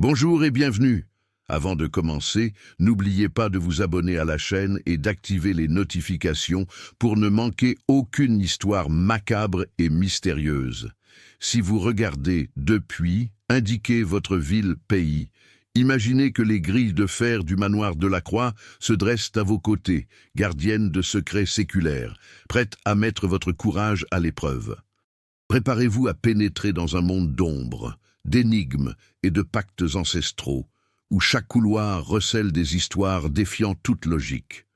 Bonjour et bienvenue. Avant de commencer, n'oubliez pas de vous abonner à la chaîne et d'activer les notifications pour ne manquer aucune histoire macabre et mystérieuse. Si vous regardez depuis, indiquez votre ville-pays. Imaginez que les grilles de fer du manoir de la Croix se dressent à vos côtés, gardiennes de secrets séculaires, prêtes à mettre votre courage à l'épreuve. Préparez-vous à pénétrer dans un monde d'ombre, d'énigmes et de pactes ancestraux, où chaque couloir recèle des histoires défiant toute logique.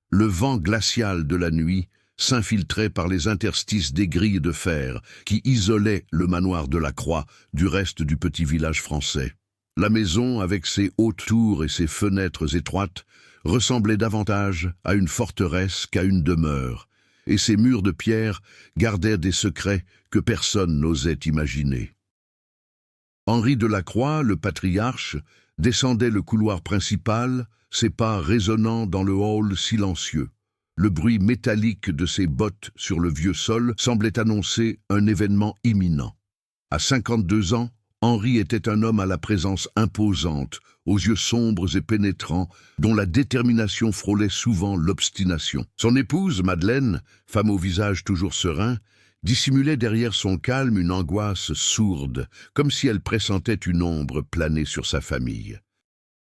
Le vent glacial de la nuit s'infiltrait par les interstices des grilles de fer qui isolaient le manoir de la Croix du reste du petit village français. La maison, avec ses hautes tours et ses fenêtres étroites, ressemblait davantage à une forteresse qu'à une demeure, et ses murs de pierre gardaient des secrets que personne n'osait imaginer. Henri de la Croix, le patriarche, descendait le couloir principal, ses pas résonnant dans le hall silencieux. Le bruit métallique de ses bottes sur le vieux sol semblait annoncer un événement imminent. À 52 ans, Henri était un homme à la présence imposante, aux yeux sombres et pénétrants, dont la détermination frôlait souvent l'obstination. Son épouse, Madeleine, femme au visage toujours serein, dissimulait derrière son calme une angoisse sourde, comme si elle pressentait une ombre planer sur sa famille.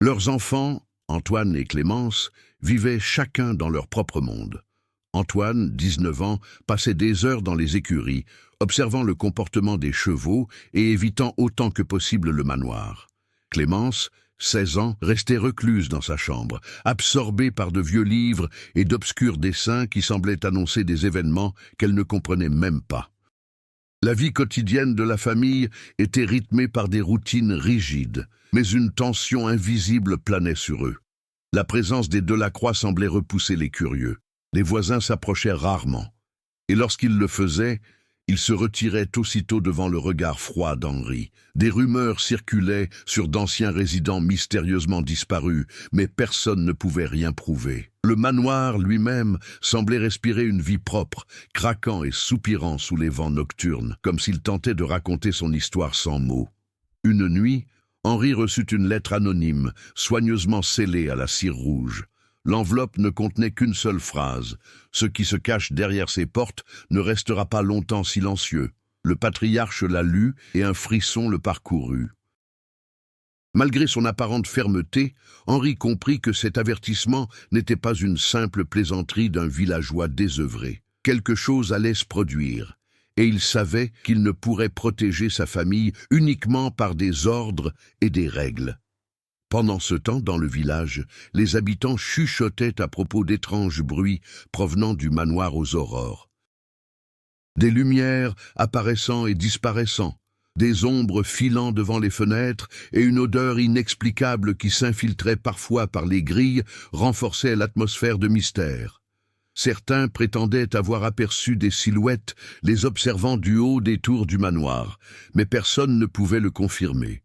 Leurs enfants, Antoine et Clémence, vivaient chacun dans leur propre monde. Antoine, 19 ans, passait des heures dans les écuries, observant le comportement des chevaux et évitant autant que possible le manoir. Clémence, 16 ans, restait recluse dans sa chambre, absorbée par de vieux livres et d'obscurs dessins qui semblaient annoncer des événements qu'elle ne comprenait même pas. La vie quotidienne de la famille était rythmée par des routines rigides, mais une tension invisible planait sur eux. La présence des Delacroix semblait repousser les curieux. Les voisins s'approchaient rarement, et lorsqu'ils le faisaient, ils se retiraient aussitôt devant le regard froid d'Henri. Des rumeurs circulaient sur d'anciens résidents mystérieusement disparus, mais personne ne pouvait rien prouver. Le manoir lui-même semblait respirer une vie propre, craquant et soupirant sous les vents nocturnes, comme s'il tentait de raconter son histoire sans mots. Une nuit, Henri reçut une lettre anonyme, soigneusement scellée à la cire rouge. L'enveloppe ne contenait qu'une seule phrase. « Ce qui se cache derrière ces portes ne restera pas longtemps silencieux. » Le patriarche la lut et un frisson le parcourut. Malgré son apparente fermeté, Henri comprit que cet avertissement n'était pas une simple plaisanterie d'un villageois désœuvré. Quelque chose allait se produire, et il savait qu'il ne pourrait protéger sa famille uniquement par des ordres et des règles. Pendant ce temps, dans le village, les habitants chuchotaient à propos d'étranges bruits provenant du manoir aux aurores. Des lumières apparaissant et disparaissant, des ombres filant devant les fenêtres et une odeur inexplicable qui s'infiltrait parfois par les grilles renforçait l'atmosphère de mystère. Certains prétendaient avoir aperçu des silhouettes les observant du haut des tours du manoir, mais personne ne pouvait le confirmer.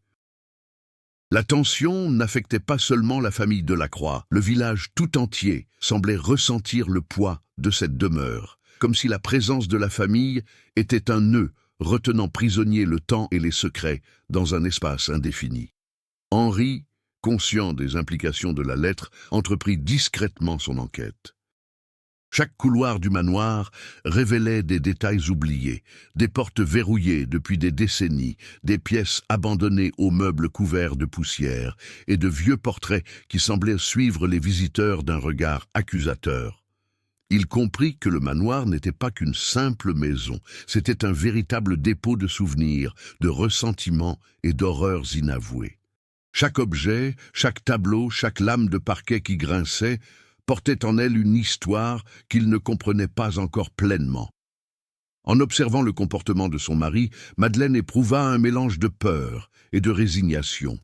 La tension n'affectait pas seulement la famille de la Croix. Le village tout entier semblait ressentir le poids de cette demeure, comme si la présence de la famille était un nœud retenant prisonnier le temps et les secrets dans un espace indéfini. Henri, conscient des implications de la lettre, entreprit discrètement son enquête. Chaque couloir du manoir révélait des détails oubliés, des portes verrouillées depuis des décennies, des pièces abandonnées aux meubles couverts de poussière et de vieux portraits qui semblaient suivre les visiteurs d'un regard accusateur. Il comprit que le manoir n'était pas qu'une simple maison, c'était un véritable dépôt de souvenirs, de ressentiments et d'horreurs inavouées. Chaque objet, chaque tableau, chaque lame de parquet qui grinçait portait en elle une histoire qu'il ne comprenait pas encore pleinement. En observant le comportement de son mari, Madeleine éprouva un mélange de peur et de résignation.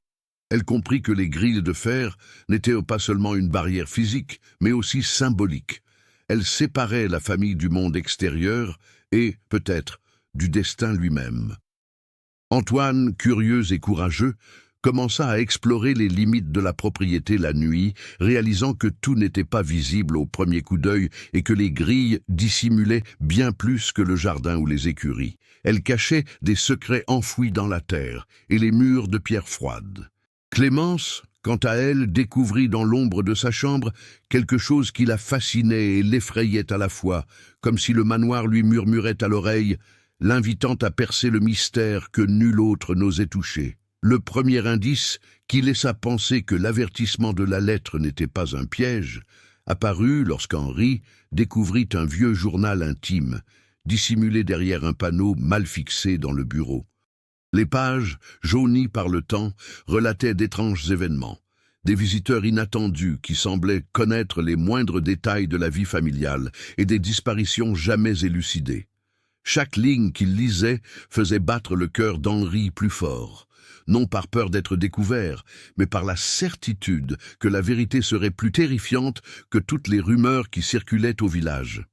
Elle comprit que les grilles de fer n'étaient pas seulement une barrière physique, mais aussi symbolique. Elles séparaient la famille du monde extérieur et, peut-être, du destin lui-même. Antoine, curieux et courageux, commença à explorer les limites de la propriété la nuit, réalisant que tout n'était pas visible au premier coup d'œil et que les grilles dissimulaient bien plus que le jardin ou les écuries. Elles cachaient des secrets enfouis dans la terre et les murs de pierre froide. Clémence, quant à elle, découvrit dans l'ombre de sa chambre quelque chose qui la fascinait et l'effrayait à la fois, comme si le manoir lui murmurait à l'oreille, l'invitant à percer le mystère que nul autre n'osait toucher. Le premier indice, qui laissa penser que l'avertissement de la lettre n'était pas un piège, apparut lorsqu'Henri découvrit un vieux journal intime, dissimulé derrière un panneau mal fixé dans le bureau. Les pages, jaunies par le temps, relataient d'étranges événements, des visiteurs inattendus qui semblaient connaître les moindres détails de la vie familiale et des disparitions jamais élucidées. Chaque ligne qu'il lisait faisait battre le cœur d'Henri plus fort, non par peur d'être découvert, mais par la certitude que la vérité serait plus terrifiante que toutes les rumeurs qui circulaient au village.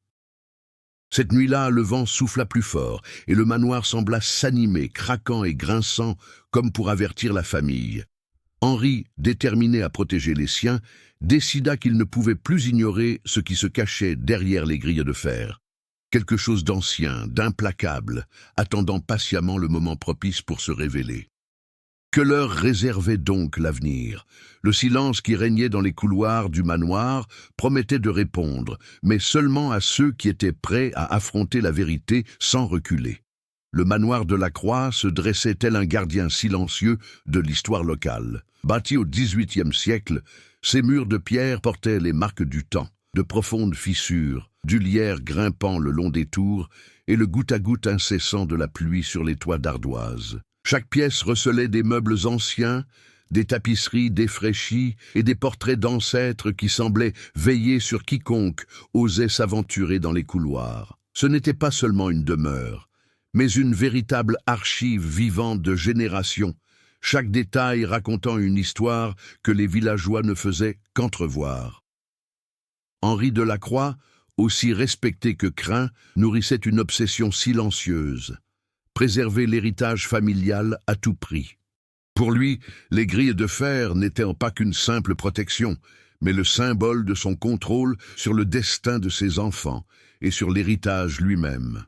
Cette nuit-là, le vent souffla plus fort, et le manoir sembla s'animer, craquant et grinçant, comme pour avertir la famille. Henri, déterminé à protéger les siens, décida qu'il ne pouvait plus ignorer ce qui se cachait derrière les grilles de fer. Quelque chose d'ancien, d'implacable, attendant patiemment le moment propice pour se révéler. Que leur réservait donc l'avenir? Le silence qui régnait dans les couloirs du manoir promettait de répondre, mais seulement à ceux qui étaient prêts à affronter la vérité sans reculer. Le manoir de la Croix se dressait tel un gardien silencieux de l'histoire locale. Bâti au XVIIIe siècle, ses murs de pierre portaient les marques du temps, de profondes fissures, du lierre grimpant le long des tours et le goutte-à-goutte incessant de la pluie sur les toits d'ardoise. Chaque pièce recelait des meubles anciens, des tapisseries défraîchies et des portraits d'ancêtres qui semblaient veiller sur quiconque osait s'aventurer dans les couloirs. Ce n'était pas seulement une demeure, mais une véritable archive vivante de générations, chaque détail racontant une histoire que les villageois ne faisaient qu'entrevoir. Henri de la Croix, aussi respecté que craint, nourrissait une obsession silencieuse. Préserver l'héritage familial à tout prix. Pour lui, les grilles de fer n'étaient pas qu'une simple protection, mais le symbole de son contrôle sur le destin de ses enfants et sur l'héritage lui-même.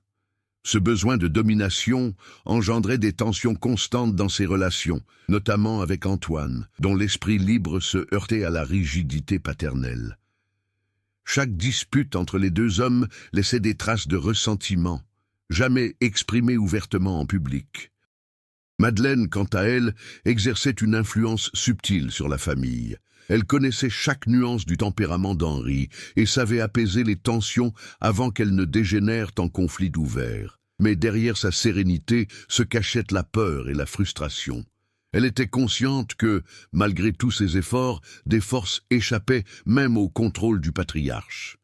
Ce besoin de domination engendrait des tensions constantes dans ses relations, notamment avec Antoine, dont l'esprit libre se heurtait à la rigidité paternelle. Chaque dispute entre les deux hommes laissait des traces de ressentiment, jamais exprimée ouvertement en public. Madeleine, quant à elle, exerçait une influence subtile sur la famille. Elle connaissait chaque nuance du tempérament d'Henri et savait apaiser les tensions avant qu'elles ne dégénèrent en conflits ouverts. Mais derrière sa sérénité se cachaient la peur et la frustration. Elle était consciente que, malgré tous ses efforts, des forces échappaient même au contrôle du patriarche.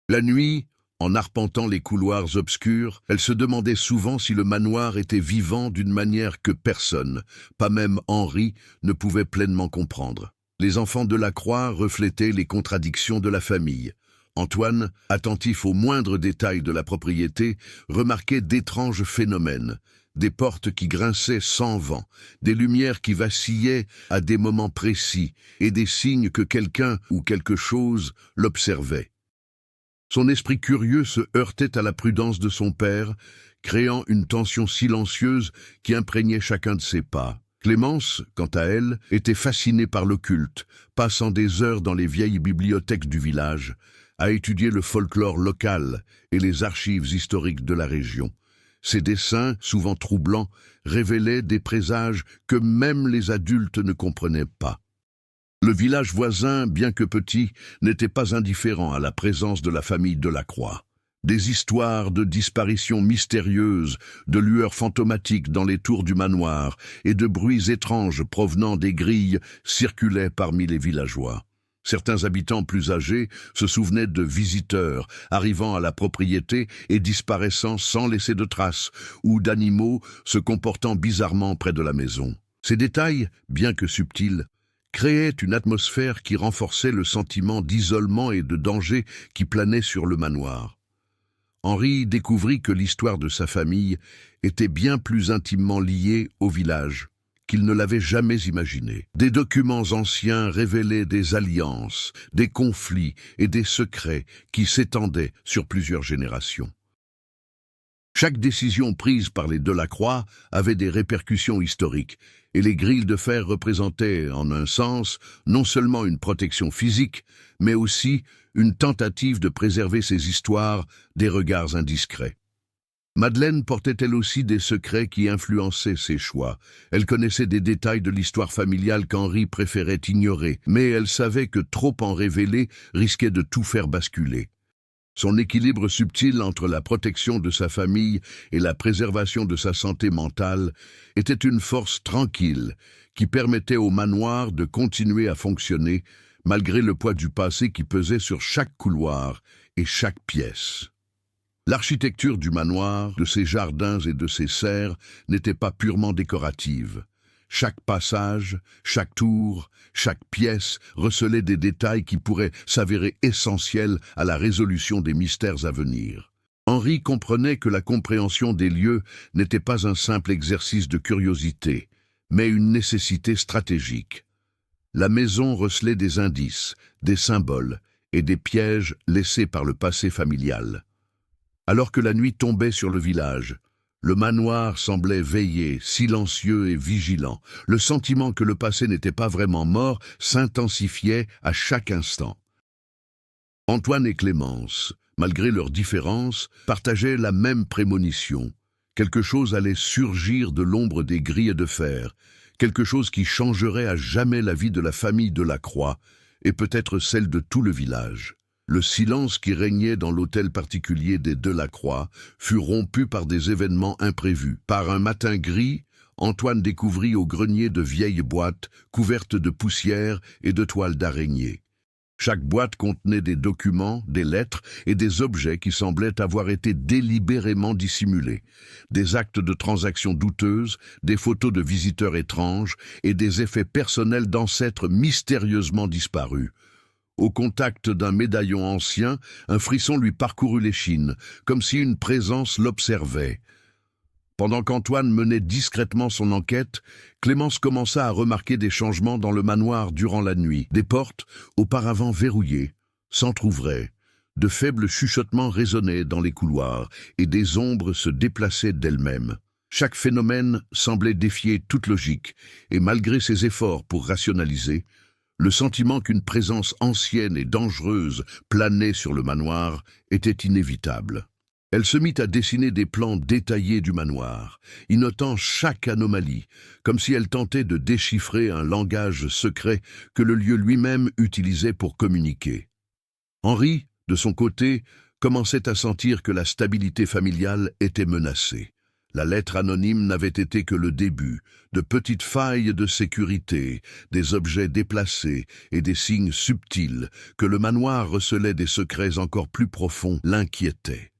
La nuit, en arpentant les couloirs obscurs, elle se demandait souvent si le manoir était vivant d'une manière que personne, pas même Henri, ne pouvait pleinement comprendre. Les enfants de la Croix reflétaient les contradictions de la famille. Antoine, attentif aux moindres détails de la propriété, remarquait d'étranges phénomènes, des portes qui grinçaient sans vent, des lumières qui vacillaient à des moments précis et des signes que quelqu'un ou quelque chose l'observait. Son esprit curieux se heurtait à la prudence de son père, créant une tension silencieuse qui imprégnait chacun de ses pas. Clémence, quant à elle, était fascinée par l'occulte, passant des heures dans les vieilles bibliothèques du village, à étudier le folklore local et les archives historiques de la région. Ses dessins, souvent troublants, révélaient des présages que même les adultes ne comprenaient pas. Le village voisin, bien que petit, n'était pas indifférent à la présence de la famille de la Croix. Des histoires de disparitions mystérieuses, de lueurs fantomatiques dans les tours du manoir et de bruits étranges provenant des grilles circulaient parmi les villageois. Certains habitants plus âgés se souvenaient de visiteurs arrivant à la propriété et disparaissant sans laisser de traces, ou d'animaux se comportant bizarrement près de la maison. Ces détails, bien que subtils, créaient une atmosphère qui renforçait le sentiment d'isolement et de danger qui planait sur le manoir. Henri découvrit que l'histoire de sa famille était bien plus intimement liée au village qu'il ne l'avait jamais imaginé. Des documents anciens révélaient des alliances, des conflits et des secrets qui s'étendaient sur plusieurs générations. Chaque décision prise par les Delacroix avait des répercussions historiques, et les grilles de fer représentaient, en un sens, non seulement une protection physique, mais aussi une tentative de préserver ces histoires des regards indiscrets. Madeleine portait elle aussi des secrets qui influençaient ses choix. Elle connaissait des détails de l'histoire familiale qu'Henri préférait ignorer, mais elle savait que trop en révéler risquait de tout faire basculer. Son équilibre subtil entre la protection de sa famille et la préservation de sa santé mentale était une force tranquille qui permettait au manoir de continuer à fonctionner malgré le poids du passé qui pesait sur chaque couloir et chaque pièce. L'architecture du manoir, de ses jardins et de ses serres n'était pas purement décorative. Chaque passage, chaque tour, chaque pièce recelait des détails qui pourraient s'avérer essentiels à la résolution des mystères à venir. Henri comprenait que la compréhension des lieux n'était pas un simple exercice de curiosité, mais une nécessité stratégique. La maison recelait des indices, des symboles et des pièges laissés par le passé familial. Alors que la nuit tombait sur le village, le manoir semblait veiller, silencieux et vigilant. Le sentiment que le passé n'était pas vraiment mort s'intensifiait à chaque instant. Antoine et Clémence, malgré leurs différences, partageaient la même prémonition. Quelque chose allait surgir de l'ombre des grilles de fer, quelque chose qui changerait à jamais la vie de la famille Delacroix et peut-être celle de tout le village. Le silence qui régnait dans l'hôtel particulier des Delacroix fut rompu par des événements imprévus. Par un matin gris, Antoine découvrit au grenier de vieilles boîtes couvertes de poussière et de toiles d'araignée. Chaque boîte contenait des documents, des lettres et des objets qui semblaient avoir été délibérément dissimulés. Des actes de transactions douteuses, des photos de visiteurs étranges et des effets personnels d'ancêtres mystérieusement disparus. Au contact d'un médaillon ancien, un frisson lui parcourut l'échine, comme si une présence l'observait. Pendant qu'Antoine menait discrètement son enquête, Clémence commença à remarquer des changements dans le manoir durant la nuit. Des portes, auparavant verrouillées, s'entr'ouvraient. De faibles chuchotements résonnaient dans les couloirs et des ombres se déplaçaient d'elles-mêmes. Chaque phénomène semblait défier toute logique, et malgré ses efforts pour rationaliser, le sentiment qu'une présence ancienne et dangereuse planait sur le manoir était inévitable. Elle se mit à dessiner des plans détaillés du manoir, y notant chaque anomalie, comme si elle tentait de déchiffrer un langage secret que le lieu lui-même utilisait pour communiquer. Henri, de son côté, commençait à sentir que la stabilité familiale était menacée. La lettre anonyme n'avait été que le début, de petites failles de sécurité, des objets déplacés et des signes subtils que le manoir recelait des secrets encore plus profonds l'inquiétaient.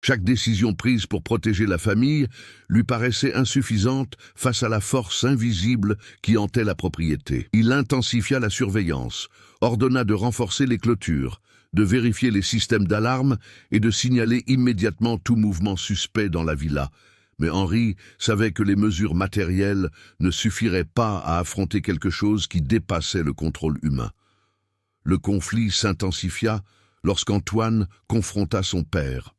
Chaque décision prise pour protéger la famille lui paraissait insuffisante face à la force invisible qui hantait la propriété. Il intensifia la surveillance, ordonna de renforcer les clôtures, de vérifier les systèmes d'alarme et de signaler immédiatement tout mouvement suspect dans la villa. Mais Henri savait que les mesures matérielles ne suffiraient pas à affronter quelque chose qui dépassait le contrôle humain. Le conflit s'intensifia lorsqu'Antoine confronta son père.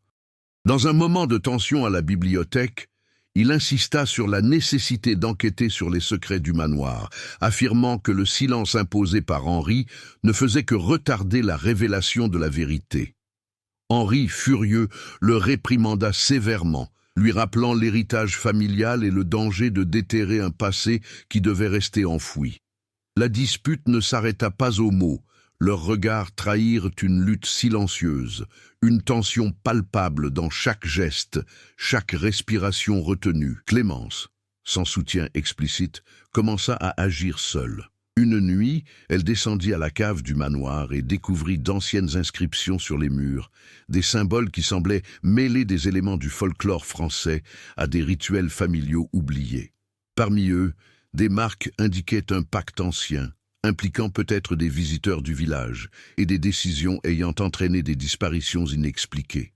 Dans un moment de tension à la bibliothèque, il insista sur la nécessité d'enquêter sur les secrets du manoir, affirmant que le silence imposé par Henri ne faisait que retarder la révélation de la vérité. Henri, furieux, le réprimanda sévèrement, lui rappelant l'héritage familial et le danger de déterrer un passé qui devait rester enfoui. La dispute ne s'arrêta pas aux mots. Leurs regards trahirent une lutte silencieuse, une tension palpable dans chaque geste, chaque respiration retenue. Clémence, sans soutien explicite, commença à agir seule. Une nuit, elle descendit à la cave du manoir et découvrit d'anciennes inscriptions sur les murs, des symboles qui semblaient mêler des éléments du folklore français à des rituels familiaux oubliés. Parmi eux, des marques indiquaient un pacte ancien, impliquant peut-être des visiteurs du village et des décisions ayant entraîné des disparitions inexpliquées.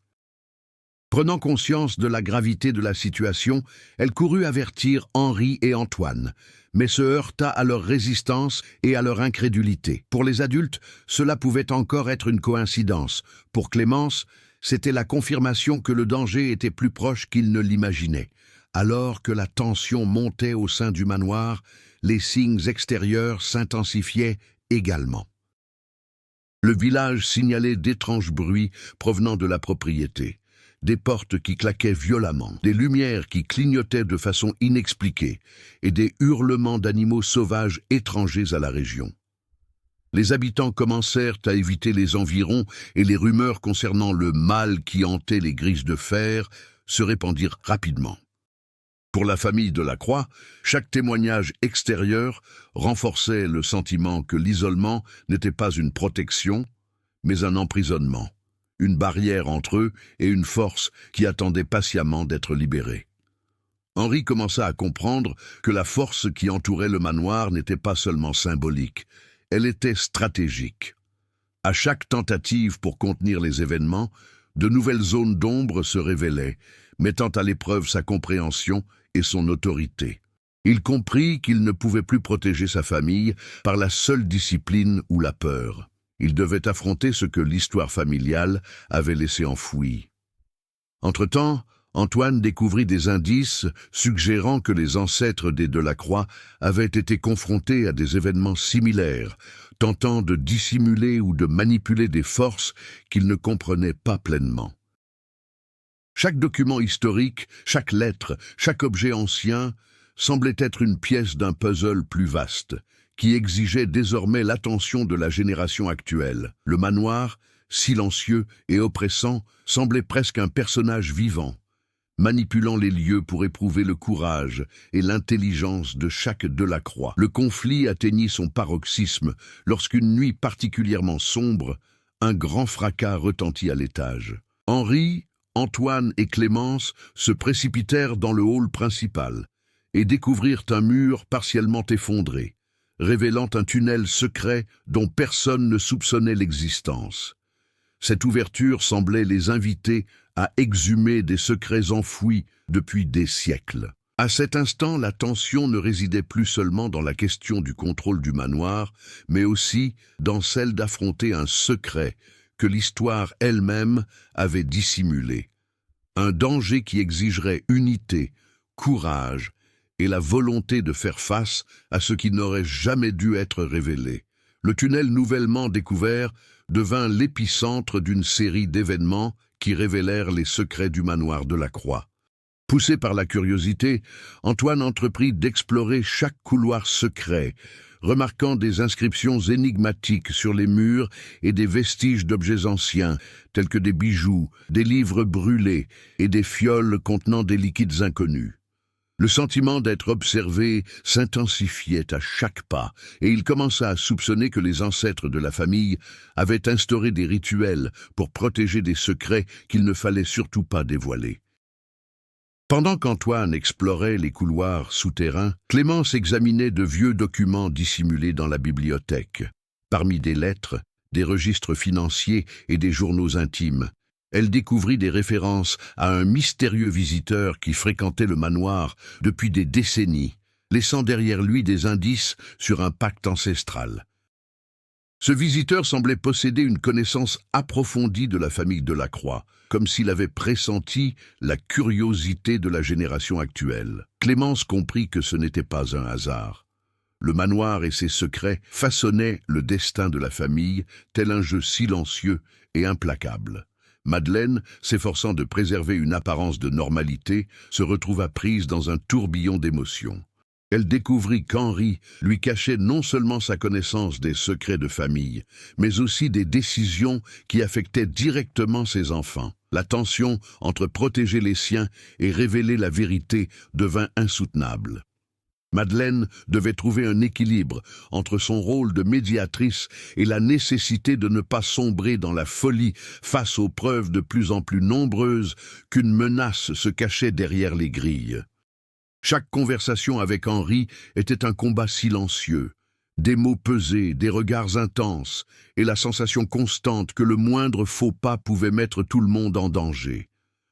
Prenant conscience de la gravité de la situation, elle courut avertir Henri et Antoine, mais se heurta à leur résistance et à leur incrédulité. Pour les adultes, cela pouvait encore être une coïncidence. Pour Clémence, c'était la confirmation que le danger était plus proche qu'il ne l'imaginait. Alors que la tension montait au sein du manoir, les signes extérieurs s'intensifiaient également. Le village signalait d'étranges bruits provenant de la propriété. Des portes qui claquaient violemment, des lumières qui clignotaient de façon inexpliquée et des hurlements d'animaux sauvages étrangers à la région. Les habitants commencèrent à éviter les environs et les rumeurs concernant le mal qui hantait les grises de fer se répandirent rapidement. Pour la famille de la Croix, chaque témoignage extérieur renforçait le sentiment que l'isolement n'était pas une protection, mais un emprisonnement, une barrière entre eux et une force qui attendait patiemment d'être libérée. Henri commença à comprendre que la force qui entourait le manoir n'était pas seulement symbolique, elle était stratégique. À chaque tentative pour contenir les événements, de nouvelles zones d'ombre se révélaient, mettant à l'épreuve sa compréhension et son autorité. Il comprit qu'il ne pouvait plus protéger sa famille par la seule discipline ou la peur. Il devait affronter ce que l'histoire familiale avait laissé enfoui. Entre-temps, Antoine découvrit des indices suggérant que les ancêtres des Delacroix avaient été confrontés à des événements similaires, tentant de dissimuler ou de manipuler des forces qu'ils ne comprenaient pas pleinement. Chaque document historique, chaque lettre, chaque objet ancien semblait être une pièce d'un puzzle plus vaste, qui exigeait désormais l'attention de la génération actuelle. Le manoir, silencieux et oppressant, semblait presque un personnage vivant, manipulant les lieux pour éprouver le courage et l'intelligence de chaque Delacroix. Le conflit atteignit son paroxysme lorsqu'une nuit particulièrement sombre, un grand fracas retentit à l'étage. Henri, Antoine et Clémence se précipitèrent dans le hall principal et découvrirent un mur partiellement effondré, révélant un tunnel secret dont personne ne soupçonnait l'existence. Cette ouverture semblait les inviter à exhumer des secrets enfouis depuis des siècles. À cet instant, la tension ne résidait plus seulement dans la question du contrôle du manoir, mais aussi dans celle d'affronter un secret que l'histoire elle-même avait dissimulé. Un danger qui exigerait unité, courage et la volonté de faire face à ce qui n'aurait jamais dû être révélé. Le tunnel nouvellement découvert devint l'épicentre d'une série d'événements qui révélèrent les secrets du manoir de la Croix. Poussé par la curiosité, Antoine entreprit d'explorer chaque couloir secret, remarquant des inscriptions énigmatiques sur les murs et des vestiges d'objets anciens, tels que des bijoux, des livres brûlés et des fioles contenant des liquides inconnus. Le sentiment d'être observé s'intensifiait à chaque pas, et il commença à soupçonner que les ancêtres de la famille avaient instauré des rituels pour protéger des secrets qu'il ne fallait surtout pas dévoiler. Pendant qu'Antoine explorait les couloirs souterrains, Clémence examinait de vieux documents dissimulés dans la bibliothèque. Parmi des lettres, des registres financiers et des journaux intimes, elle découvrit des références à un mystérieux visiteur qui fréquentait le manoir depuis des décennies, laissant derrière lui des indices sur un pacte ancestral. Ce visiteur semblait posséder une connaissance approfondie de la famille Delacroix, comme s'il avait pressenti la curiosité de la génération actuelle. Clémence comprit que ce n'était pas un hasard. Le manoir et ses secrets façonnaient le destin de la famille, tel un jeu silencieux et implacable. Madeleine, s'efforçant de préserver une apparence de normalité, se retrouva prise dans un tourbillon d'émotions. Elle découvrit qu'Henri lui cachait non seulement sa connaissance des secrets de famille, mais aussi des décisions qui affectaient directement ses enfants. La tension entre protéger les siens et révéler la vérité devint insoutenable. Madeleine devait trouver un équilibre entre son rôle de médiatrice et la nécessité de ne pas sombrer dans la folie face aux preuves de plus en plus nombreuses qu'une menace se cachait derrière les grilles. Chaque conversation avec Henri était un combat silencieux, des mots pesés, des regards intenses et la sensation constante que le moindre faux pas pouvait mettre tout le monde en danger.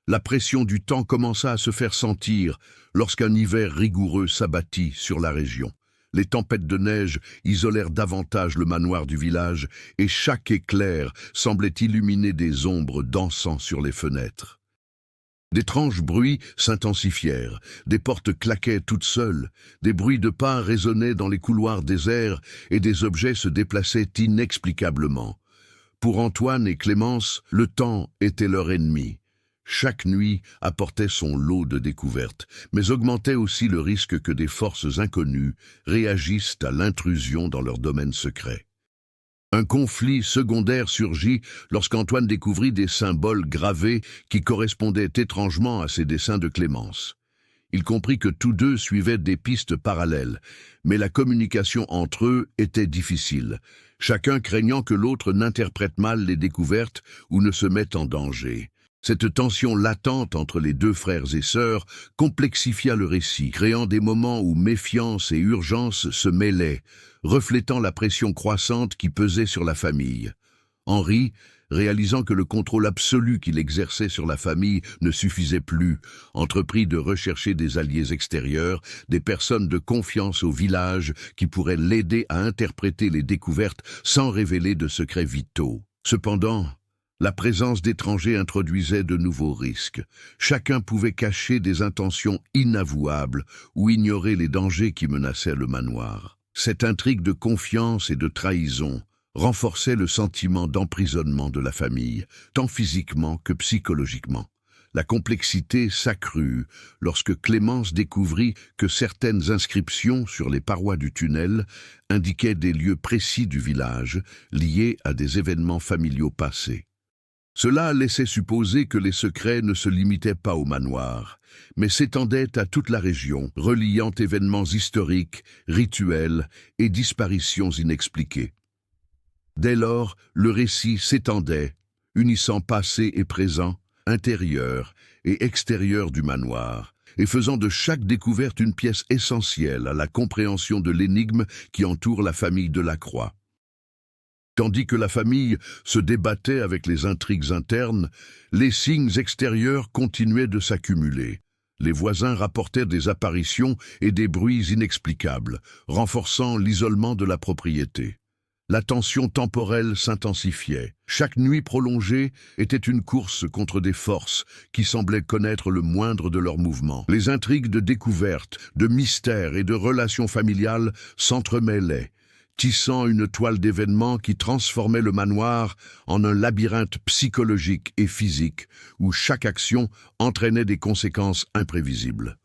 La pression du temps commença à se faire sentir lorsqu'un hiver rigoureux s'abattit sur la région. Les tempêtes de neige isolèrent davantage le manoir du village et chaque éclair semblait illuminer des ombres dansant sur les fenêtres. D'étranges bruits s'intensifièrent, des portes claquaient toutes seules, des bruits de pas résonnaient dans les couloirs déserts et des objets se déplaçaient inexplicablement. Pour Antoine et Clémence, le temps était leur ennemi. Chaque nuit apportait son lot de découvertes, mais augmentait aussi le risque que des forces inconnues réagissent à l'intrusion dans leur domaine secret. Un conflit secondaire surgit lorsqu'Antoine découvrit des symboles gravés qui correspondaient étrangement à ses dessins de Clémence. Il comprit que tous deux suivaient des pistes parallèles, mais la communication entre eux était difficile, chacun craignant que l'autre n'interprète mal les découvertes ou ne se mette en danger. Cette tension latente entre les deux frères et sœurs complexifia le récit, créant des moments où méfiance et urgence se mêlaient, reflétant la pression croissante qui pesait sur la famille. Henri, réalisant que le contrôle absolu qu'il exerçait sur la famille ne suffisait plus, entreprit de rechercher des alliés extérieurs, des personnes de confiance au village qui pourraient l'aider à interpréter les découvertes sans révéler de secrets vitaux. Cependant, la présence d'étrangers introduisait de nouveaux risques. Chacun pouvait cacher des intentions inavouables ou ignorer les dangers qui menaçaient le manoir. Cette intrigue de confiance et de trahison renforçait le sentiment d'emprisonnement de la famille, tant physiquement que psychologiquement. La complexité s'accrut lorsque Clémence découvrit que certaines inscriptions sur les parois du tunnel indiquaient des lieux précis du village, liés à des événements familiaux passés. Cela laissait supposer que les secrets ne se limitaient pas au manoir, mais s'étendaient à toute la région, reliant événements historiques, rituels et disparitions inexpliquées. Dès lors, le récit s'étendait, unissant passé et présent, intérieur et extérieur du manoir, et faisant de chaque découverte une pièce essentielle à la compréhension de l'énigme qui entoure la famille Delacroix. Tandis que la famille se débattait avec les intrigues internes, les signes extérieurs continuaient de s'accumuler. Les voisins rapportaient des apparitions et des bruits inexplicables, renforçant l'isolement de la propriété. La tension temporelle s'intensifiait. Chaque nuit prolongée était une course contre des forces qui semblaient connaître le moindre de leurs mouvements. Les intrigues de découverte, de mystères et de relations familiales s'entremêlaient, tissant une toile d'événements qui transformait le manoir en un labyrinthe psychologique et physique où chaque action entraînait des conséquences imprévisibles.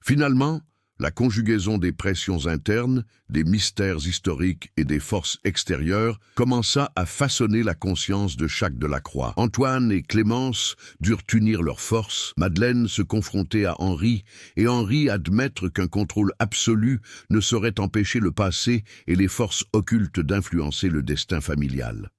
Finalement, la conjugaison des pressions internes, des mystères historiques et des forces extérieures commença à façonner la conscience de chaque Delacroix. Antoine et Clémence durent unir leurs forces, Madeleine se confronter à Henri, et Henri admettre qu'un contrôle absolu ne saurait empêcher le passé et les forces occultes d'influencer le destin familial.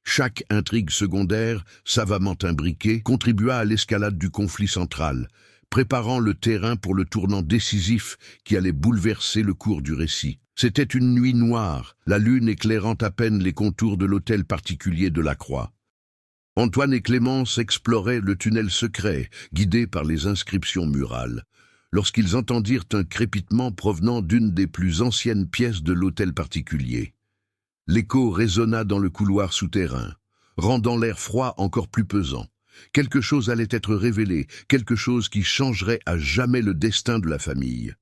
Chaque intrigue secondaire, savamment imbriquée, contribua à l'escalade du conflit central, préparant le terrain pour le tournant décisif qui allait bouleverser le cours du récit. C'était une nuit noire, la lune éclairant à peine les contours de l'hôtel particulier de la Croix. Antoine et Clémence exploraient le tunnel secret, guidés par les inscriptions murales, lorsqu'ils entendirent un crépitement provenant d'une des plus anciennes pièces de l'hôtel particulier. L'écho résonna dans le couloir souterrain, rendant l'air froid encore plus pesant. Quelque chose allait être révélé, quelque chose qui changerait à jamais le destin de la famille.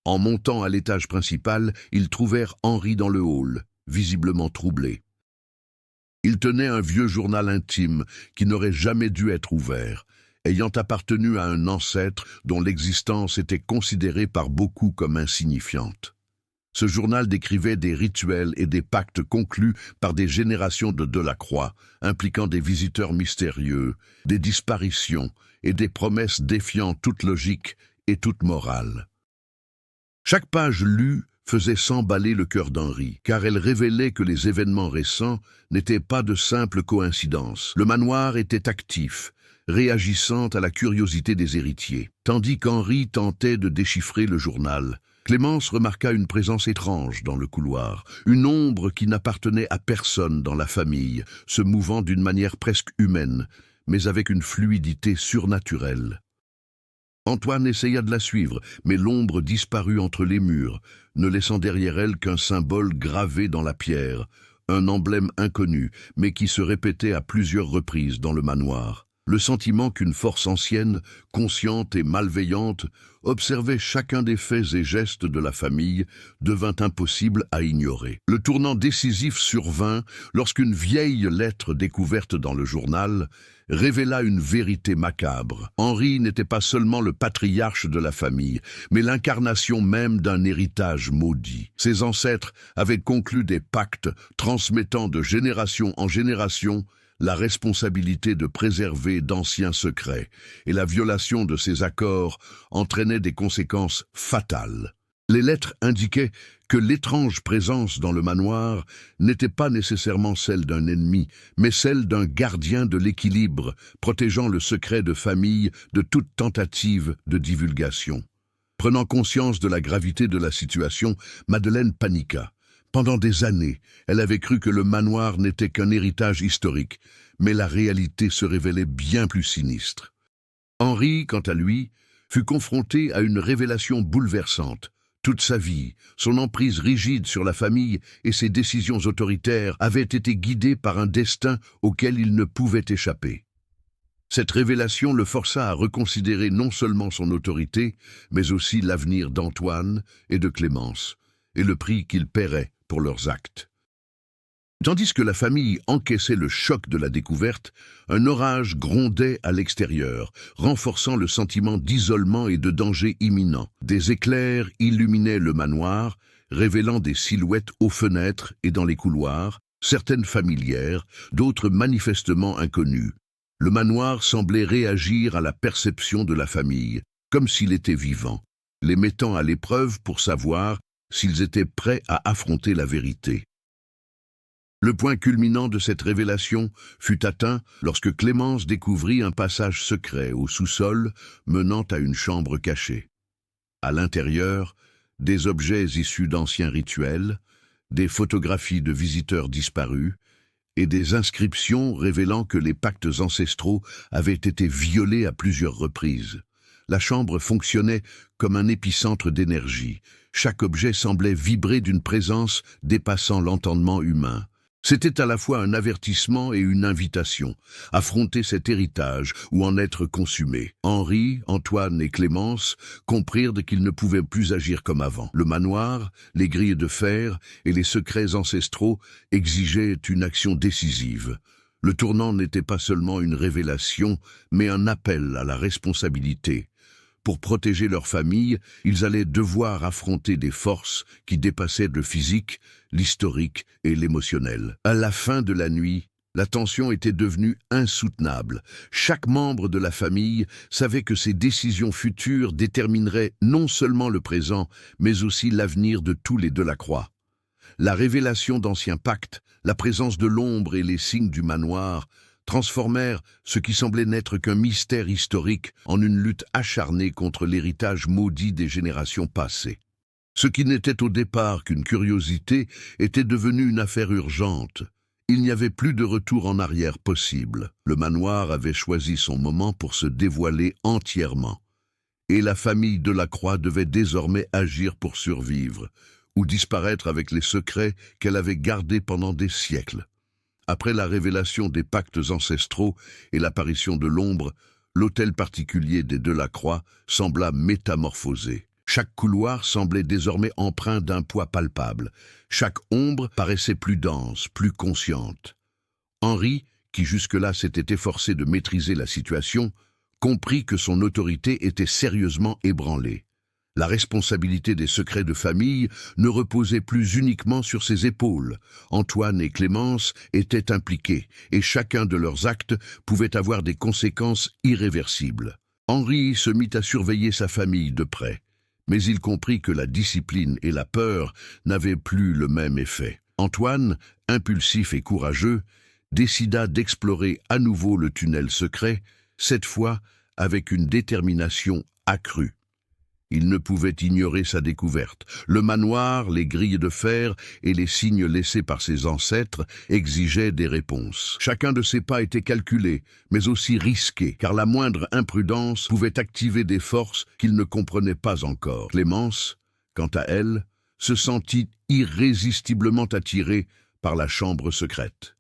En montant à l'étage principal, ils trouvèrent Henri dans le hall, visiblement troublé. Il tenait un vieux journal intime qui n'aurait jamais dû être ouvert, ayant appartenu à un ancêtre dont l'existence était considérée par beaucoup comme insignifiante. Ce journal décrivait des rituels et des pactes conclus par des générations de Delacroix, impliquant des visiteurs mystérieux, des disparitions et des promesses défiant toute logique et toute morale. Chaque page lue faisait s'emballer le cœur d'Henri, car elle révélait que les événements récents n'étaient pas de simples coïncidences. Le manoir était actif, réagissant à la curiosité des héritiers. Tandis qu'Henri tentait de déchiffrer le journal, Clémence remarqua une présence étrange dans le couloir, une ombre qui n'appartenait à personne dans la famille, se mouvant d'une manière presque humaine, mais avec une fluidité surnaturelle. Antoine essaya de la suivre, mais l'ombre disparut entre les murs, ne laissant derrière elle qu'un symbole gravé dans la pierre, un emblème inconnu, mais qui se répétait à plusieurs reprises dans le manoir. le sentiment qu'une force ancienne, consciente et malveillante, observait chacun des faits et gestes de la famille devint impossible à ignorer. Le tournant décisif survint lorsqu'une vieille lettre découverte dans le journal révéla une vérité macabre. Henri n'était pas seulement le patriarche de la famille, mais l'incarnation même d'un héritage maudit. Ses ancêtres avaient conclu des pactes transmettant de génération en génération la responsabilité de préserver d'anciens secrets, et la violation de ces accords entraînait des conséquences fatales. Les lettres indiquaient que l'étrange présence dans le manoir n'était pas nécessairement celle d'un ennemi, mais celle d'un gardien de l'équilibre, protégeant le secret de famille de toute tentative de divulgation. Prenant conscience de la gravité de la situation, Madeleine paniqua. Pendant des années, elle avait cru que le manoir n'était qu'un héritage historique, mais la réalité se révélait bien plus sinistre. Henri, quant à lui, fut confronté à une révélation bouleversante. Toute sa vie, son emprise rigide sur la famille et ses décisions autoritaires avaient été guidées par un destin auquel il ne pouvait échapper. Cette révélation le força à reconsidérer non seulement son autorité, mais aussi l'avenir d'Antoine et de Clémence, et le prix qu'ils paieraient pour leurs actes. Tandis que la famille encaissait le choc de la découverte, un orage grondait à l'extérieur, renforçant le sentiment d'isolement et de danger imminent. Des éclairs illuminaient le manoir, révélant des silhouettes aux fenêtres et dans les couloirs, certaines familières, d'autres manifestement inconnues. Le manoir semblait réagir à la perception de la famille, comme s'il était vivant, les mettant à l'épreuve pour savoir s'ils étaient prêts à affronter la vérité. Le point culminant de cette révélation fut atteint lorsque Clémence découvrit un passage secret au sous-sol menant à une chambre cachée. À l'intérieur, des objets issus d'anciens rituels, des photographies de visiteurs disparus et des inscriptions révélant que les pactes ancestraux avaient été violés à plusieurs reprises. La chambre fonctionnait comme un épicentre d'énergie. Chaque objet semblait vibrer d'une présence dépassant l'entendement humain. C'était à la fois un avertissement et une invitation, affronter cet héritage ou en être consumé. Henri, Antoine et Clémence comprirent qu'ils ne pouvaient plus agir comme avant. Le manoir, les grilles de fer et les secrets ancestraux exigeaient une action décisive. Le tournant n'était pas seulement une révélation, mais un appel à la responsabilité. Pour protéger leur famille, ils allaient devoir affronter des forces qui dépassaient le physique, l'historique et l'émotionnel. À la fin de la nuit, la tension était devenue insoutenable. Chaque membre de la famille savait que ses décisions futures détermineraient non seulement le présent, mais aussi l'avenir de tous les Delacroix. La révélation d'anciens pactes, la présence de l'ombre et les signes du manoir transformèrent ce qui semblait n'être qu'un mystère historique en une lutte acharnée contre l'héritage maudit des générations passées. Ce qui n'était au départ qu'une curiosité était devenu une affaire urgente. Il n'y avait plus de retour en arrière possible. Le manoir avait choisi son moment pour se dévoiler entièrement. Et la famille Delacroix devait désormais agir pour survivre, ou disparaître avec les secrets qu'elle avait gardés pendant des siècles. Après la révélation des pactes ancestraux et l'apparition de l'ombre, l'hôtel particulier des Delacroix sembla métamorphosé. Chaque couloir semblait désormais empreint d'un poids palpable. Chaque ombre paraissait plus dense, plus consciente. Henri, qui jusque-là s'était efforcé de maîtriser la situation, comprit que son autorité était sérieusement ébranlée. La responsabilité des secrets de famille ne reposait plus uniquement sur ses épaules. Antoine et Clémence étaient impliqués, et chacun de leurs actes pouvait avoir des conséquences irréversibles. Henri se mit à surveiller sa famille de près, mais il comprit que la discipline et la peur n'avaient plus le même effet. Antoine, impulsif et courageux, décida d'explorer à nouveau le tunnel secret, cette fois avec une détermination accrue. Il ne pouvait ignorer sa découverte. Le manoir, les grilles de fer et les signes laissés par ses ancêtres exigeaient des réponses. Chacun de ses pas était calculé, mais aussi risqué, car la moindre imprudence pouvait activer des forces qu'il ne comprenait pas encore. Clémence, quant à elle, se sentit irrésistiblement attirée par la chambre secrète.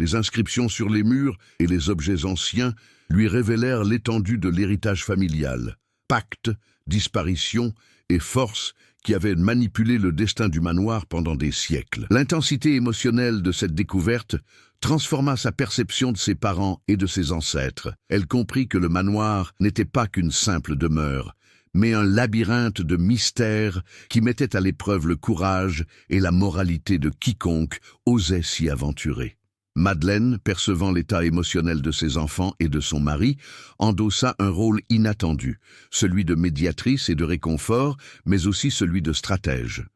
Les inscriptions sur les murs et les objets anciens lui révélèrent l'étendue de l'héritage familial, pactes, disparitions et forces qui avaient manipulé le destin du manoir pendant des siècles. L'intensité émotionnelle de cette découverte transforma sa perception de ses parents et de ses ancêtres. Elle comprit que le manoir n'était pas qu'une simple demeure, mais un labyrinthe de mystères qui mettait à l'épreuve le courage et la moralité de quiconque osait s'y aventurer. Madeleine, percevant l'état émotionnel de ses enfants et de son mari, endossa un rôle inattendu, celui de médiatrice et de réconfort, mais aussi celui de stratège.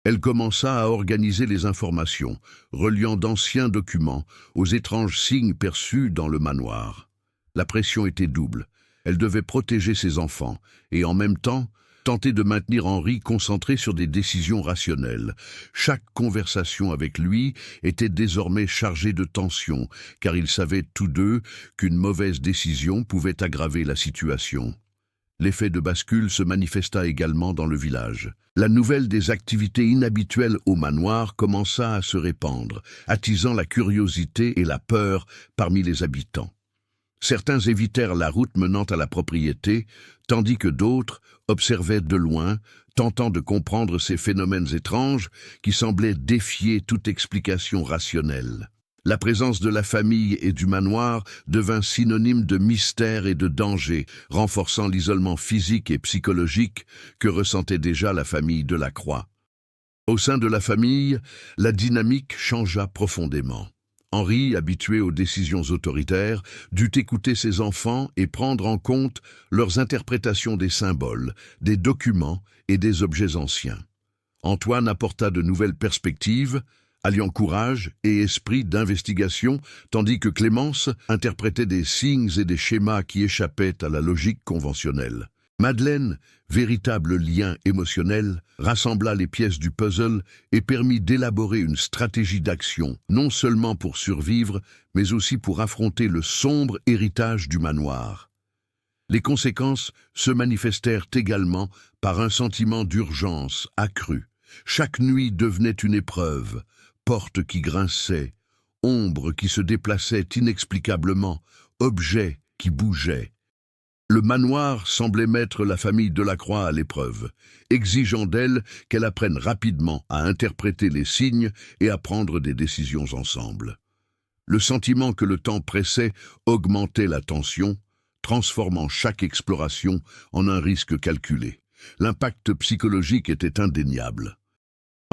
Elle commença à organiser les informations, reliant d'anciens documents aux étranges signes perçus dans le manoir. La pression était double. Elle devait protéger ses enfants et, en même temps, tenter de maintenir Henri concentré sur des décisions rationnelles. Chaque conversation avec lui était désormais chargée de tension, car ils savaient tous deux qu'une mauvaise décision pouvait aggraver la situation. L'effet de bascule se manifesta également dans le village. La nouvelle des activités inhabituelles au manoir commença à se répandre, attisant la curiosité et la peur parmi les habitants. Certains évitèrent la route menant à la propriété, tandis que d'autres observaient de loin, tentant de comprendre ces phénomènes étranges qui semblaient défier toute explication rationnelle. La présence de la famille et du manoir devint synonyme de mystère et de danger, renforçant l'isolement physique et psychologique que ressentait déjà la famille Delacroix. Au sein de la famille, la dynamique changea profondément. Henri, habitué aux décisions autoritaires, dut écouter ses enfants et prendre en compte leurs interprétations des symboles, des documents et des objets anciens. Antoine apporta de nouvelles perspectives, alliant courage et esprit d'investigation, tandis que Clémence interprétait des signes et des schémas qui échappaient à la logique conventionnelle. Madeleine, véritable lien émotionnel, rassembla les pièces du puzzle et permit d'élaborer une stratégie d'action, non seulement pour survivre, mais aussi pour affronter le sombre héritage du manoir. Les conséquences se manifestèrent également par un sentiment d'urgence accru. Chaque nuit devenait une épreuve, portes qui grinçaient, ombres qui se déplaçaient inexplicablement, objets qui bougeaient. Le manoir semblait mettre la famille Delacroix à l'épreuve, exigeant d'elle qu'elle apprenne rapidement à interpréter les signes et à prendre des décisions ensemble. Le sentiment que le temps pressait augmentait la tension, transformant chaque exploration en un risque calculé. L'impact psychologique était indéniable.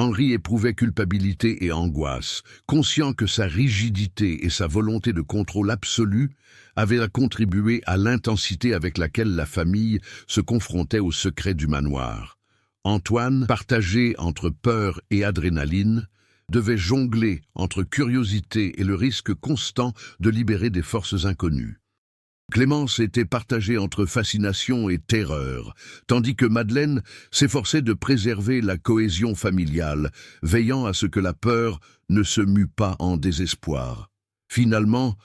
Henri éprouvait culpabilité et angoisse, conscient que sa rigidité et sa volonté de contrôle absolu avaient contribué à l'intensité avec laquelle la famille se confrontait aux secrets du manoir. Antoine, partagé entre peur et adrénaline, devait jongler entre curiosité et le risque constant de libérer des forces inconnues. Clémence était partagée entre fascination et terreur, tandis que Madeleine s'efforçait de préserver la cohésion familiale, veillant à ce que la peur ne se mue pas en désespoir. Finalement,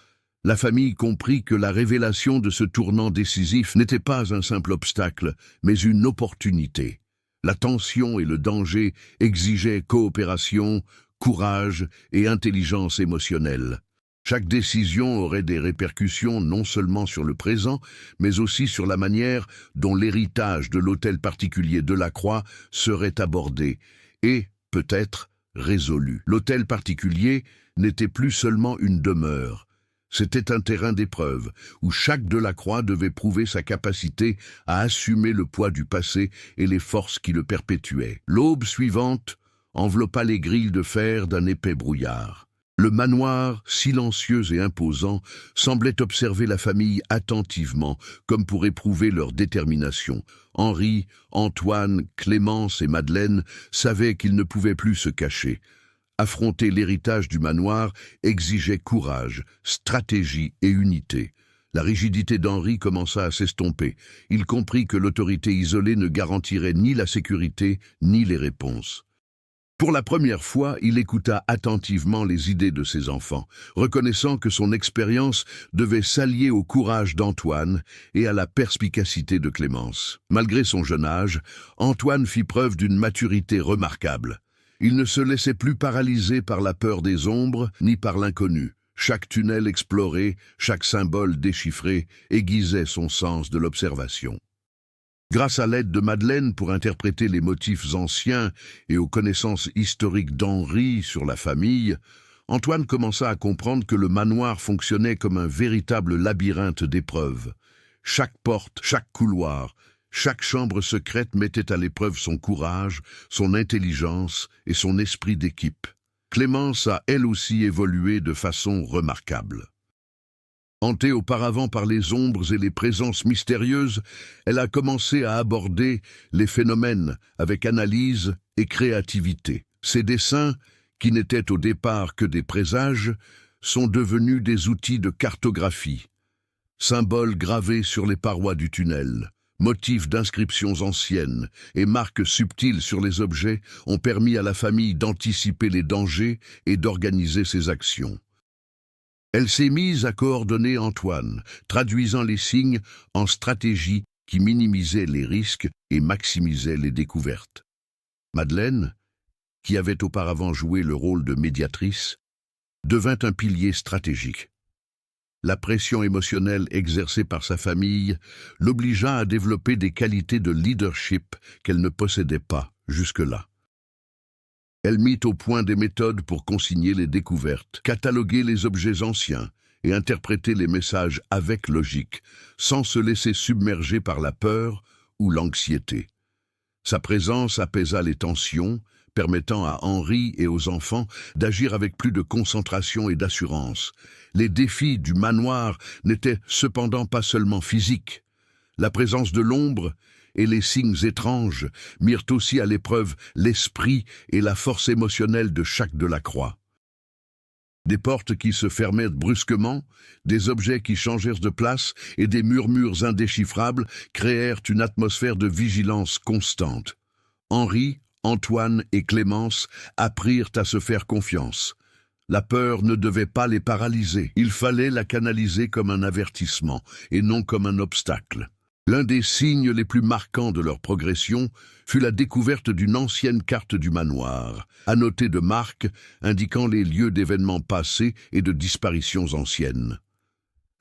la famille comprit que la révélation de ce tournant décisif n'était pas un simple obstacle, mais une opportunité. La tension et le danger exigeaient coopération, courage et intelligence émotionnelle. Chaque décision aurait des répercussions non seulement sur le présent, mais aussi sur la manière dont l'héritage de l'hôtel particulier Delacroix serait abordé et, peut-être, résolu. L'hôtel particulier n'était plus seulement une demeure. C'était un terrain d'épreuve, où chaque Delacroix devait prouver sa capacité à assumer le poids du passé et les forces qui le perpétuaient. L'aube suivante enveloppa les grilles de fer d'un épais brouillard. Le manoir, silencieux et imposant, semblait observer la famille attentivement, comme pour éprouver leur détermination. Henri, Antoine, Clémence et Madeleine savaient qu'ils ne pouvaient plus se cacher. Affronter l'héritage du manoir exigeait courage, stratégie et unité. La rigidité d'Henri commença à s'estomper. Il comprit que l'autorité isolée ne garantirait ni la sécurité ni les réponses. Pour la première fois, il écouta attentivement les idées de ses enfants, reconnaissant que son expérience devait s'allier au courage d'Antoine et à la perspicacité de Clémence. Malgré son jeune âge, Antoine fit preuve d'une maturité remarquable. Il ne se laissait plus paralyser par la peur des ombres ni par l'inconnu. Chaque tunnel exploré, chaque symbole déchiffré aiguisait son sens de l'observation. Grâce à l'aide de Madeleine pour interpréter les motifs anciens et aux connaissances historiques d'Henri sur la famille, Antoine commença à comprendre que le manoir fonctionnait comme un véritable labyrinthe d'épreuves. Chaque porte, chaque couloir, chaque chambre secrète mettait à l'épreuve son courage, son intelligence et son esprit d'équipe. Clémence a elle aussi évolué de façon remarquable. Hantée auparavant par les ombres et les présences mystérieuses, elle a commencé à aborder les phénomènes avec analyse et créativité. Ses dessins, qui n'étaient au départ que des présages, sont devenus des outils de cartographie. Symboles gravés sur les parois du tunnel, motifs d'inscriptions anciennes et marques subtiles sur les objets ont permis à la famille d'anticiper les dangers et d'organiser ses actions. Elle s'est mise à coordonner Antoine, traduisant les signes en stratégies qui minimisaient les risques et maximisaient les découvertes. Madeleine, qui avait auparavant joué le rôle de médiatrice, devint un pilier stratégique. La pression émotionnelle exercée par sa famille l'obligea à développer des qualités de leadership qu'elle ne possédait pas jusque-là. Elle mit au point des méthodes pour consigner les découvertes, cataloguer les objets anciens et interpréter les messages avec logique, sans se laisser submerger par la peur ou l'anxiété. Sa présence apaisa les tensions, permettant à Henri et aux enfants d'agir avec plus de concentration et d'assurance. Les défis du manoir n'étaient cependant pas seulement physiques. La présence de l'ombre et les signes étranges mirent aussi à l'épreuve l'esprit et la force émotionnelle de chaque Delacroix. Des portes qui se fermaient brusquement, des objets qui changèrent de place et des murmures indéchiffrables créèrent une atmosphère de vigilance constante. Henri, Antoine et Clémence apprirent à se faire confiance. La peur ne devait pas les paralyser, il fallait la canaliser comme un avertissement et non comme un obstacle. L'un des signes les plus marquants de leur progression fut la découverte d'une ancienne carte du manoir, annotée de marques indiquant les lieux d'événements passés et de disparitions anciennes.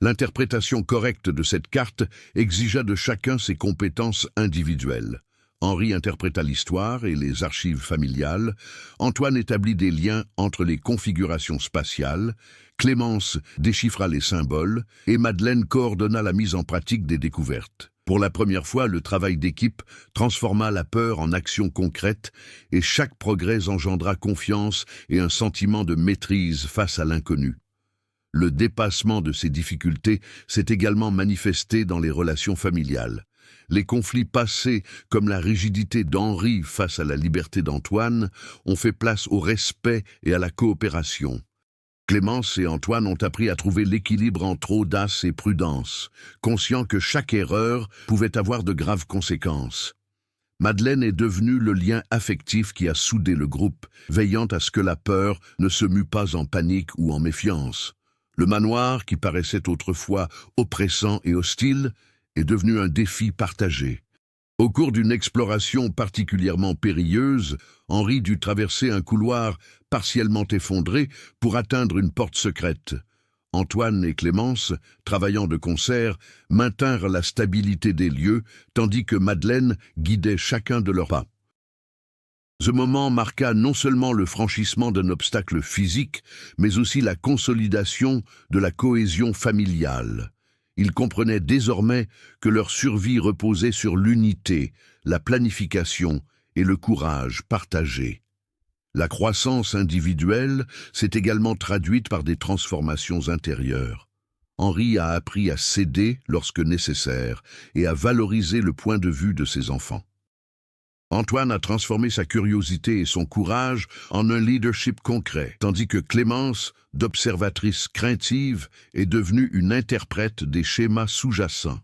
L'interprétation correcte de cette carte exigea de chacun ses compétences individuelles. Henri interpréta l'histoire et les archives familiales, Antoine établit des liens entre les configurations spatiales, Clémence déchiffra les symboles et Madeleine coordonna la mise en pratique des découvertes. Pour la première fois, le travail d'équipe transforma la peur en action concrète et chaque progrès engendra confiance et un sentiment de maîtrise face à l'inconnu. Le dépassement de ces difficultés s'est également manifesté dans les relations familiales. Les conflits passés, comme la rigidité d'Henri face à la liberté d'Antoine, ont fait place au respect et à la coopération. Clémence et Antoine ont appris à trouver l'équilibre entre audace et prudence, conscients que chaque erreur pouvait avoir de graves conséquences. Madeleine est devenue le lien affectif qui a soudé le groupe, veillant à ce que la peur ne se mue pas en panique ou en méfiance. Le manoir, qui paraissait autrefois oppressant et hostile, est devenu un défi partagé. Au cours d'une exploration particulièrement périlleuse, Henri dut traverser un couloir partiellement effondré pour atteindre une porte secrète. Antoine et Clémence, travaillant de concert, maintinrent la stabilité des lieux, tandis que Madeleine guidait chacun de leurs pas. Ce moment marqua non seulement le franchissement d'un obstacle physique, mais aussi la consolidation de la cohésion familiale. Ils comprenaient désormais que leur survie reposait sur l'unité, la planification et le courage partagé. La croissance individuelle s'est également traduite par des transformations intérieures. Henri a appris à céder lorsque nécessaire et à valoriser le point de vue de ses enfants. Antoine a transformé sa curiosité et son courage en un leadership concret, tandis que Clémence, d'observatrice craintive, est devenue une interprète des schémas sous-jacents.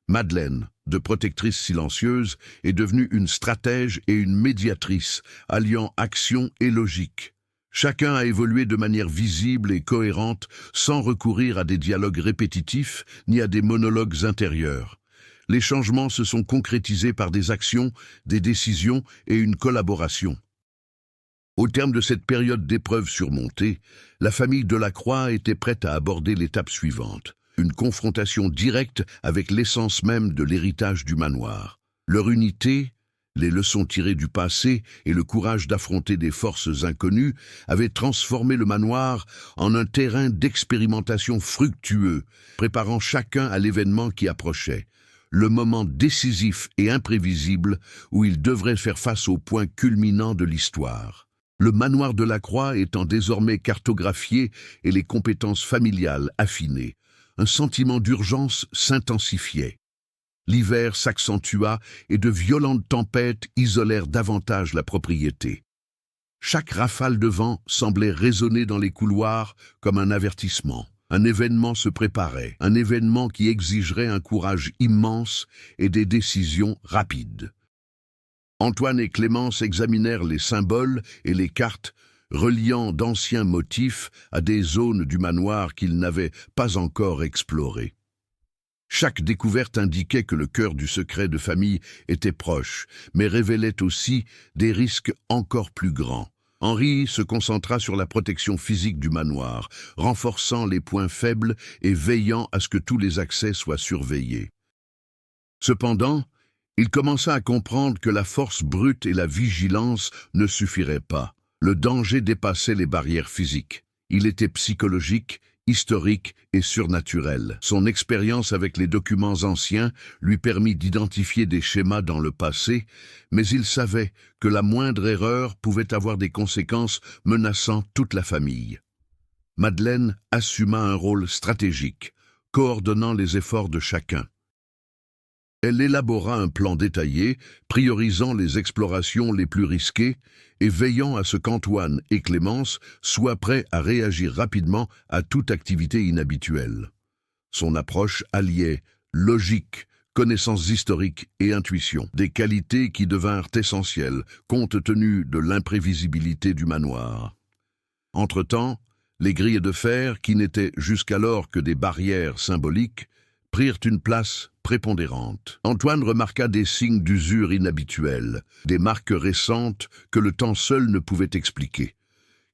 Madeleine, de protectrice silencieuse, est devenue une stratège et une médiatrice, alliant action et logique. Chacun a évolué de manière visible et cohérente, sans recourir à des dialogues répétitifs ni à des monologues intérieurs. Les changements se sont concrétisés par des actions, des décisions et une collaboration. Au terme de cette période d'épreuves surmontée, la famille Delacroix était prête à aborder l'étape suivante, une confrontation directe avec l'essence même de l'héritage du manoir. Leur unité, les leçons tirées du passé et le courage d'affronter des forces inconnues avaient transformé le manoir en un terrain d'expérimentation fructueux, préparant chacun à l'événement qui approchait, le moment décisif et imprévisible où ils devraient faire face au point culminant de l'histoire. Le manoir Delacroix étant désormais cartographié et les compétences familiales affinées, un sentiment d'urgence s'intensifiait. L'hiver s'accentua et de violentes tempêtes isolèrent davantage la propriété. Chaque rafale de vent semblait résonner dans les couloirs comme un avertissement. Un événement se préparait, un événement qui exigerait un courage immense et des décisions rapides. Antoine et Clémence examinèrent les symboles et les cartes, reliant d'anciens motifs à des zones du manoir qu'ils n'avaient pas encore explorées. Chaque découverte indiquait que le cœur du secret de famille était proche, mais révélait aussi des risques encore plus grands. Henri se concentra sur la protection physique du manoir, renforçant les points faibles et veillant à ce que tous les accès soient surveillés. Cependant, il commença à comprendre que la force brute et la vigilance ne suffiraient pas. Le danger dépassait les barrières physiques. Il était psychologique, historique et surnaturel. Son expérience avec les documents anciens lui permit d'identifier des schémas dans le passé, mais il savait que la moindre erreur pouvait avoir des conséquences menaçant toute la famille. Madeleine assuma un rôle stratégique, coordonnant les efforts de chacun. Elle élabora un plan détaillé, priorisant les explorations les plus risquées et veillant à ce qu'Antoine et Clémence soient prêts à réagir rapidement à toute activité inhabituelle. Son approche alliait logique, connaissances historiques et intuition, des qualités qui devinrent essentielles compte tenu de l'imprévisibilité du manoir. Entre-temps, les grilles de fer, qui n'étaient jusqu'alors que des barrières symboliques, prirent une place prépondérante. Antoine remarqua des signes d'usure inhabituels, des marques récentes que le temps seul ne pouvait expliquer.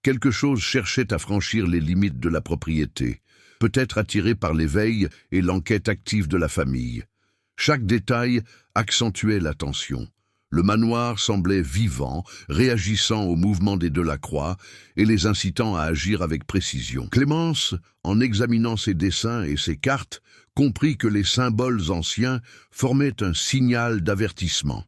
Quelque chose cherchait à franchir les limites de la propriété, peut-être attiré par l'éveil et l'enquête active de la famille. Chaque détail accentuait la tension. Le manoir semblait vivant, réagissant au mouvement des Delacroix et les incitant à agir avec précision. Clémence, en examinant ses dessins et ses cartes, comprit que les symboles anciens formaient un signal d'avertissement.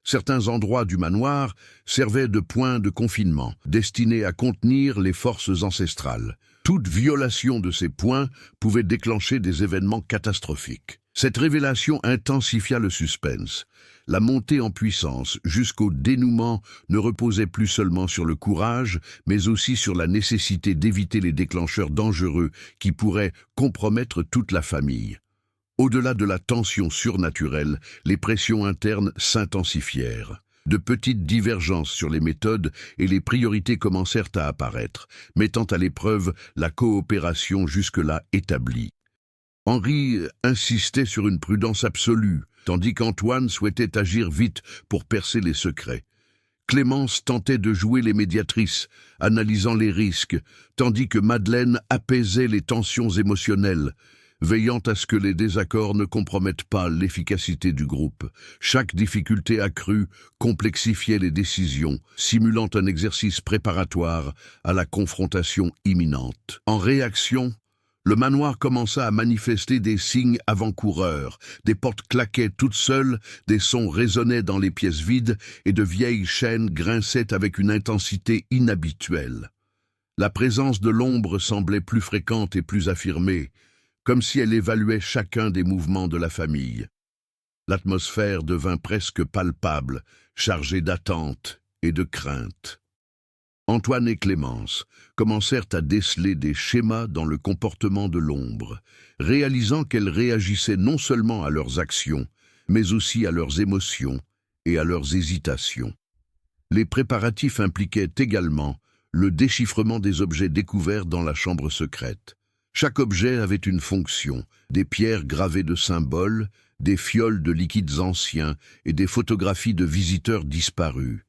Certains endroits du manoir servaient de points de confinement, destinés à contenir les forces ancestrales. Toute violation de ces points pouvait déclencher des événements catastrophiques. Cette révélation intensifia le suspense. La montée en puissance jusqu'au dénouement ne reposait plus seulement sur le courage, mais aussi sur la nécessité d'éviter les déclencheurs dangereux qui pourraient compromettre toute la famille. Au-delà de la tension surnaturelle, les pressions internes s'intensifièrent. De petites divergences sur les méthodes et les priorités commencèrent à apparaître, mettant à l'épreuve la coopération jusque-là établie. Henri insistait sur une prudence absolue, tandis qu'Antoine souhaitait agir vite pour percer les secrets. Clémence tentait de jouer les médiatrices, analysant les risques, tandis que Madeleine apaisait les tensions émotionnelles, veillant à ce que les désaccords ne compromettent pas l'efficacité du groupe. Chaque difficulté accrue complexifiait les décisions, simulant un exercice préparatoire à la confrontation imminente. En réaction, le manoir commença à manifester des signes avant-coureurs. Des portes claquaient toutes seules, des sons résonnaient dans les pièces vides et de vieilles chaînes grinçaient avec une intensité inhabituelle. La présence de l'ombre semblait plus fréquente et plus affirmée, comme si elle évaluait chacun des mouvements de la famille. L'atmosphère devint presque palpable, chargée d'attente et de crainte. Antoine et Clémence commencèrent à déceler des schémas dans le comportement de l'ombre, réalisant qu'elle réagissait non seulement à leurs actions, mais aussi à leurs émotions et à leurs hésitations. Les préparatifs impliquaient également le déchiffrement des objets découverts dans la chambre secrète. Chaque objet avait une fonction, des pierres gravées de symboles, des fioles de liquides anciens et des photographies de visiteurs disparus.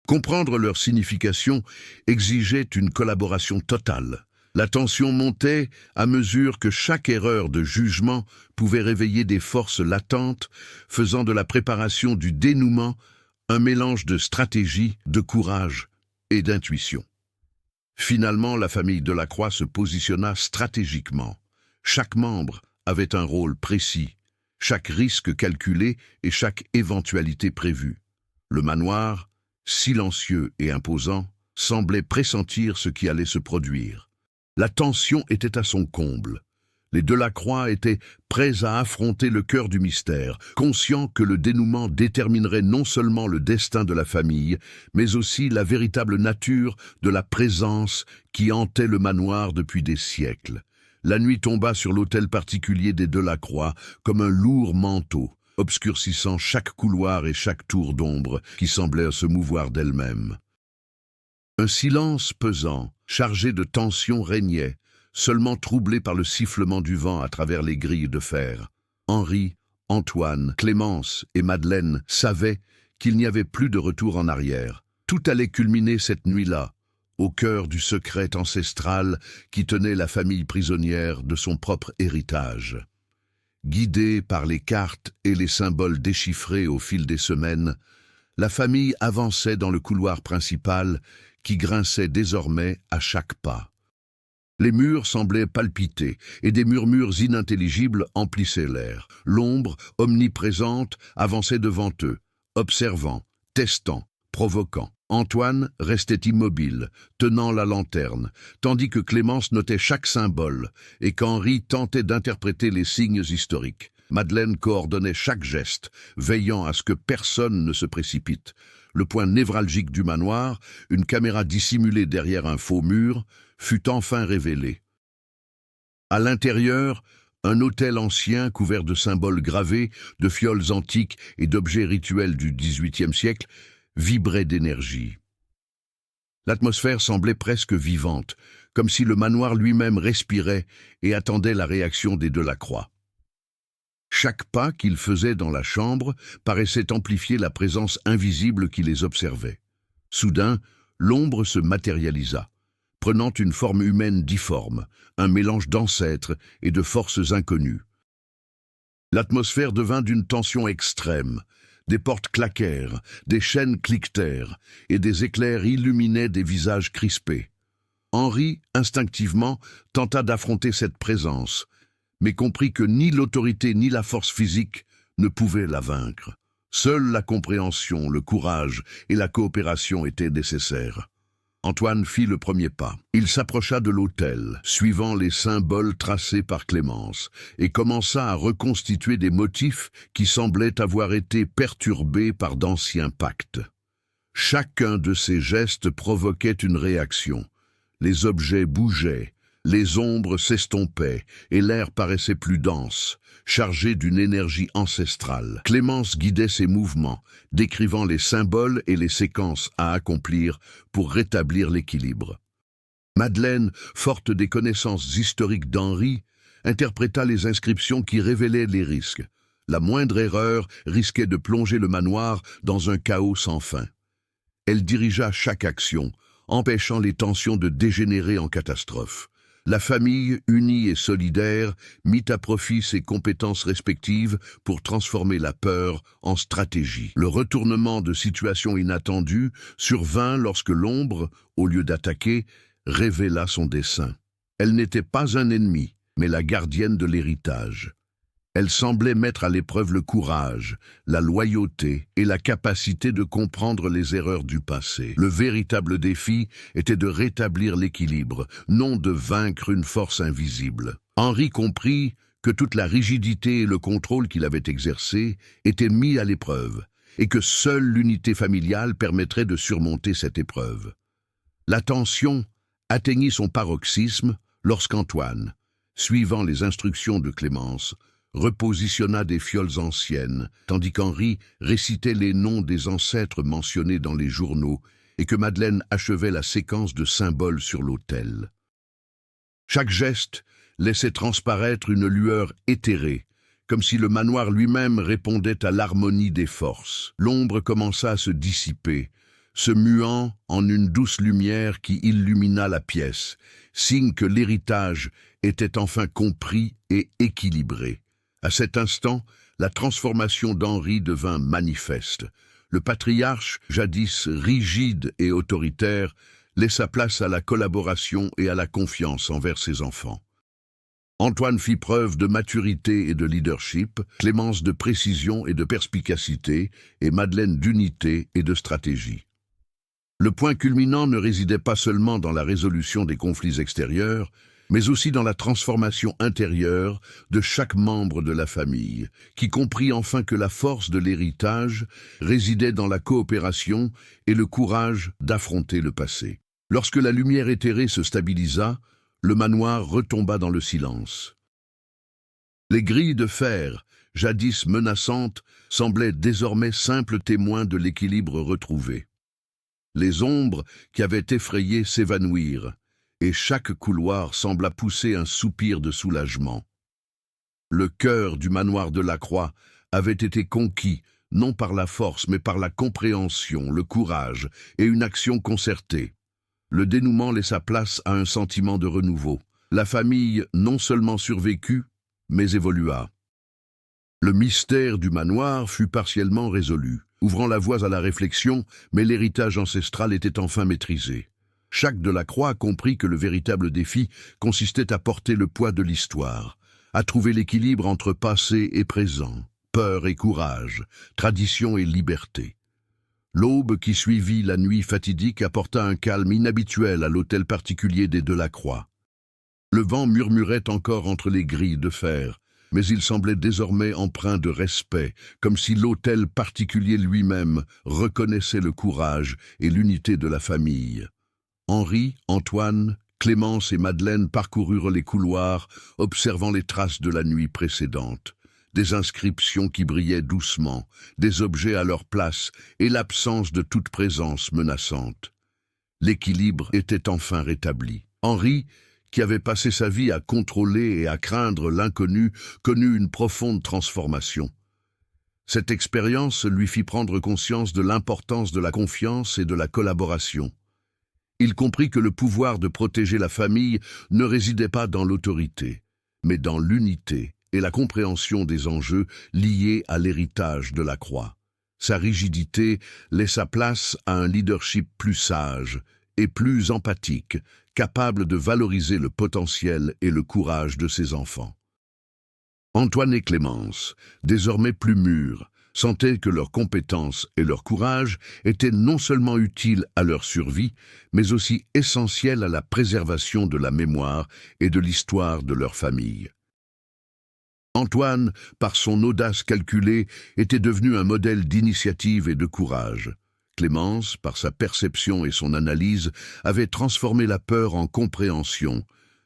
Comprendre leur signification exigeait une collaboration totale. La tension montait à mesure que chaque erreur de jugement pouvait réveiller des forces latentes, faisant de la préparation du dénouement un mélange de stratégie, de courage et d'intuition. Finalement, la famille Delacroix se positionna stratégiquement. Chaque membre avait un rôle précis, chaque risque calculé et chaque éventualité prévue. Le manoir, silencieux et imposant, semblait pressentir ce qui allait se produire. La tension était à son comble. Les Delacroix étaient prêts à affronter le cœur du mystère, conscients que le dénouement déterminerait non seulement le destin de la famille, mais aussi la véritable nature de la présence qui hantait le manoir depuis des siècles. La nuit tomba sur l'hôtel particulier des Delacroix comme un lourd manteau, obscurcissant chaque couloir et chaque tour d'ombre qui semblait se mouvoir d'elle-même. Un silence pesant, chargé de tension régnait, seulement troublé par le sifflement du vent à travers les grilles de fer. Henri, Antoine, Clémence et Madeleine savaient qu'il n'y avait plus de retour en arrière. Tout allait culminer cette nuit-là, au cœur du secret ancestral qui tenait la famille prisonnière de son propre héritage. Guidée par les cartes et les symboles déchiffrés au fil des semaines, la famille avançait dans le couloir principal qui grinçait désormais à chaque pas. Les murs semblaient palpiter et des murmures inintelligibles emplissaient l'air. L'ombre, omniprésente, avançait devant eux, observant, testant, provoquant. Antoine restait immobile, tenant la lanterne, tandis que Clémence notait chaque symbole et qu'Henri tentait d'interpréter les signes historiques. Madeleine coordonnait chaque geste, veillant à ce que personne ne se précipite. Le point névralgique du manoir, une caméra dissimulée derrière un faux mur, fut enfin révélé. À l'intérieur, un autel ancien couvert de symboles gravés, de fioles antiques et d'objets rituels du XVIIIe siècle vibrait d'énergie. L'atmosphère semblait presque vivante, comme si le manoir lui-même respirait et attendait la réaction des Delacroix. Chaque pas qu'ils faisaient dans la chambre paraissait amplifier la présence invisible qui les observait. Soudain, l'ombre se matérialisa, prenant une forme humaine difforme, un mélange d'ancêtres et de forces inconnues. L'atmosphère devint d'une tension extrême. Des portes claquèrent, des chaînes cliquetèrent, et des éclairs illuminaient des visages crispés. Henri, instinctivement, tenta d'affronter cette présence, mais comprit que ni l'autorité ni la force physique ne pouvaient la vaincre. Seule la compréhension, le courage et la coopération étaient nécessaires. Antoine fit le premier pas. Il s'approcha de l'autel, suivant les symboles tracés par Clémence, et commença à reconstituer des motifs qui semblaient avoir été perturbés par d'anciens pactes. Chacun de ces gestes provoquait une réaction. Les objets bougeaient, les ombres s'estompaient, et l'air paraissait plus dense, chargé d'une énergie ancestrale. Clémence guidait ses mouvements, décrivant les symboles et les séquences à accomplir pour rétablir l'équilibre. Madeleine, forte des connaissances historiques d'Henri, interpréta les inscriptions qui révélaient les risques. La moindre erreur risquait de plonger le manoir dans un chaos sans fin. Elle dirigea chaque action, empêchant les tensions de dégénérer en catastrophe. La famille, unie et solidaire, mit à profit ses compétences respectives pour transformer la peur en stratégie. Le retournement de situation inattendue survint lorsque l'ombre, au lieu d'attaquer, révéla son dessein. Elle n'était pas un ennemi, mais la gardienne de l'héritage. Elle semblait mettre à l'épreuve le courage, la loyauté et la capacité de comprendre les erreurs du passé. Le véritable défi était de rétablir l'équilibre, non de vaincre une force invisible. Henri comprit que toute la rigidité et le contrôle qu'il avait exercés étaient mis à l'épreuve, et que seule l'unité familiale permettrait de surmonter cette épreuve. La tension atteignit son paroxysme lorsqu'Antoine, suivant les instructions de Clémence, repositionna des fioles anciennes, tandis qu'Henri récitait les noms des ancêtres mentionnés dans les journaux et que Madeleine achevait la séquence de symboles sur l'autel. Chaque geste laissait transparaître une lueur éthérée, comme si le manoir lui-même répondait à l'harmonie des forces. L'ombre commença à se dissiper, se muant en une douce lumière qui illumina la pièce, signe que l'héritage était enfin compris et équilibré. À cet instant, la transformation d'Henri devint manifeste. Le patriarche, jadis rigide et autoritaire, laissa place à la collaboration et à la confiance envers ses enfants. Antoine fit preuve de maturité et de leadership, Clémence de précision et de perspicacité, et Madeleine d'unité et de stratégie. Le point culminant ne résidait pas seulement dans la résolution des conflits extérieurs, mais aussi dans la transformation intérieure de chaque membre de la famille, qui comprit enfin que la force de l'héritage résidait dans la coopération et le courage d'affronter le passé. Lorsque la lumière éthérée se stabilisa, le manoir retomba dans le silence. Les grilles de fer, jadis menaçantes, semblaient désormais simples témoins de l'équilibre retrouvé. Les ombres qui avaient effrayé s'évanouirent, et chaque couloir sembla pousser un soupir de soulagement. Le cœur du manoir de la Croix avait été conquis, non par la force, mais par la compréhension, le courage et une action concertée. Le dénouement laissa place à un sentiment de renouveau. La famille non seulement survécut, mais évolua. Le mystère du manoir fut partiellement résolu, ouvrant la voie à la réflexion, mais l'héritage ancestral était enfin maîtrisé. Jacques de la Croix comprit que le véritable défi consistait à porter le poids de l'histoire, à trouver l'équilibre entre passé et présent, peur et courage, tradition et liberté. L'aube qui suivit la nuit fatidique apporta un calme inhabituel à l'hôtel particulier des Delacroix. Le vent murmurait encore entre les grilles de fer, mais il semblait désormais empreint de respect, comme si l'hôtel particulier lui-même reconnaissait le courage et l'unité de la famille. Henri, Antoine, Clémence et Madeleine parcoururent les couloirs, observant les traces de la nuit précédente. Des inscriptions qui brillaient doucement, des objets à leur place et l'absence de toute présence menaçante. L'équilibre était enfin rétabli. Henri, qui avait passé sa vie à contrôler et à craindre l'inconnu, connut une profonde transformation. Cette expérience lui fit prendre conscience de l'importance de la confiance et de la collaboration. Il comprit que le pouvoir de protéger la famille ne résidait pas dans l'autorité, mais dans l'unité et la compréhension des enjeux liés à l'héritage de la Croix. Sa rigidité laissa place à un leadership plus sage et plus empathique, capable de valoriser le potentiel et le courage de ses enfants. Antoine et Clémence, désormais plus mûrs, sentaient que leurs compétences et leur courage étaient non seulement utiles à leur survie, mais aussi essentiels à la préservation de la mémoire et de l'histoire de leur famille. Antoine, par son audace calculée, était devenu un modèle d'initiative et de courage. Clémence, par sa perception et son analyse, avait transformé la peur en compréhension,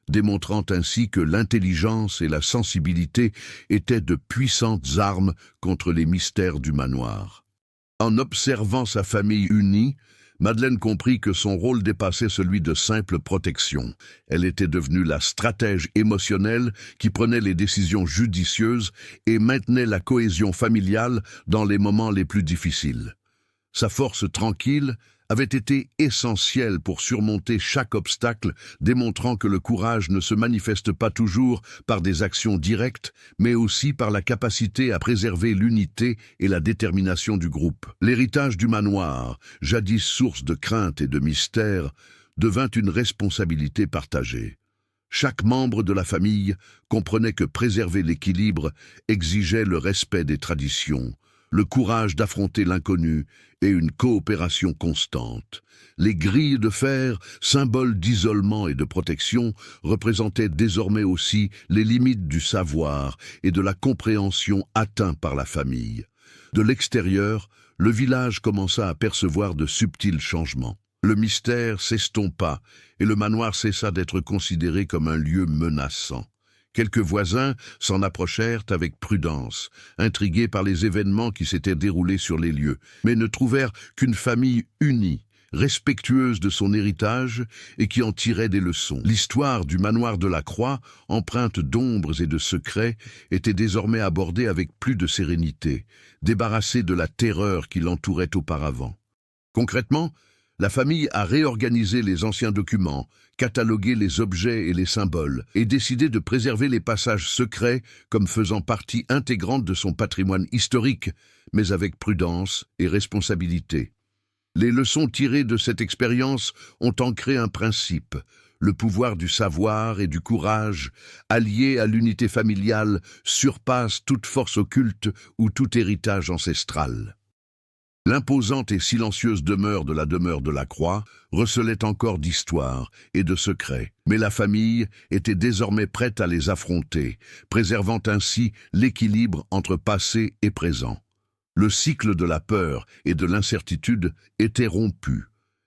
démontrant ainsi que l'intelligence et la sensibilité étaient de puissantes armes contre les mystères du manoir. En observant sa famille unie, Madeleine comprit que son rôle dépassait celui de simple protection. Elle était devenue la stratège émotionnelle qui prenait les décisions judicieuses et maintenait la cohésion familiale dans les moments les plus difficiles. Sa force tranquille avait été essentielle pour surmonter chaque obstacle, démontrant que le courage ne se manifeste pas toujours par des actions directes, mais aussi par la capacité à préserver l'unité et la détermination du groupe. L'héritage du manoir, jadis source de crainte et de mystère, devint une responsabilité partagée. Chaque membre de la famille comprenait que préserver l'équilibre exigeait le respect des traditions, le courage d'affronter l'inconnu et une coopération constante. Les grilles de fer, symboles d'isolement et de protection, représentaient désormais aussi les limites du savoir et de la compréhension atteints par la famille. De l'extérieur, le village commença à percevoir de subtils changements. Le mystère s'estompa et le manoir cessa d'être considéré comme un lieu menaçant. Quelques voisins s'en approchèrent avec prudence, intrigués par les événements qui s'étaient déroulés sur les lieux, mais ne trouvèrent qu'une famille unie, respectueuse de son héritage et qui en tirait des leçons. L'histoire du manoir de la Croix, empreinte d'ombres et de secrets, était désormais abordée avec plus de sérénité, débarrassée de la terreur qui l'entourait auparavant. Concrètement, la famille a réorganisé les anciens documents, catalogué les objets et les symboles, et décidé de préserver les passages secrets comme faisant partie intégrante de son patrimoine historique, mais avec prudence et responsabilité. Les leçons tirées de cette expérience ont ancré un principe: le pouvoir du savoir et du courage, allié à l'unité familiale, surpasse toute force occulte ou tout héritage ancestral. L'imposante et silencieuse demeure de la Croix recelait encore d'histoires et de secrets, mais la famille était désormais prête à les affronter, préservant ainsi l'équilibre entre passé et présent. Le cycle de la peur et de l'incertitude était rompu,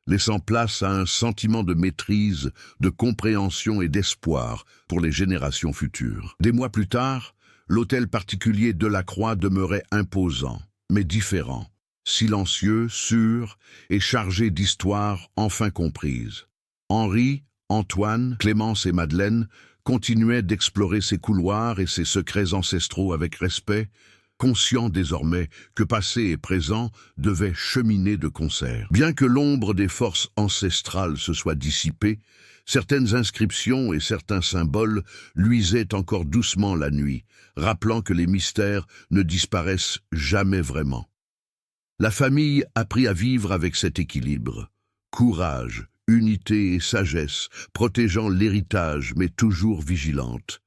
laissant place à un sentiment de maîtrise, de compréhension et d'espoir pour les générations futures. Des mois plus tard, l'hôtel particulier de la Croix demeurait imposant, mais différent. Silencieux, sûr et chargé d'histoires enfin comprises. Henri, Antoine, Clémence et Madeleine continuaient d'explorer ses couloirs et ses secrets ancestraux avec respect, conscients désormais que passé et présent devaient cheminer de concert. Bien que l'ombre des forces ancestrales se soit dissipée, certaines inscriptions et certains symboles luisaient encore doucement la nuit, rappelant que les mystères ne disparaissent jamais vraiment. La famille apprit à vivre avec cet équilibre. Courage, unité et sagesse, protégeant l'héritage mais toujours vigilante.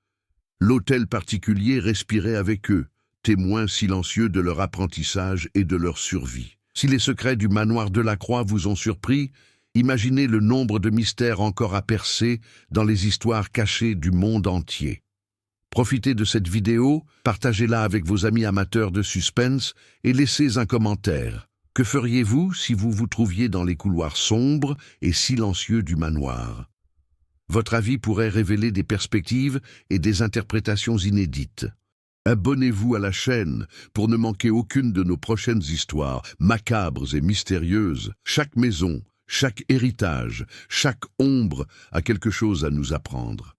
L'hôtel particulier respirait avec eux, témoins silencieux de leur apprentissage et de leur survie. Si les secrets du manoir de la Croix vous ont surpris, imaginez le nombre de mystères encore à percer dans les histoires cachées du monde entier. Profitez de cette vidéo, partagez-la avec vos amis amateurs de suspense et laissez un commentaire. Que feriez-vous si vous vous trouviez dans les couloirs sombres et silencieux du manoir? Votre avis pourrait révéler des perspectives et des interprétations inédites. Abonnez-vous à la chaîne pour ne manquer aucune de nos prochaines histoires macabres et mystérieuses. Chaque maison, chaque héritage, chaque ombre a quelque chose à nous apprendre.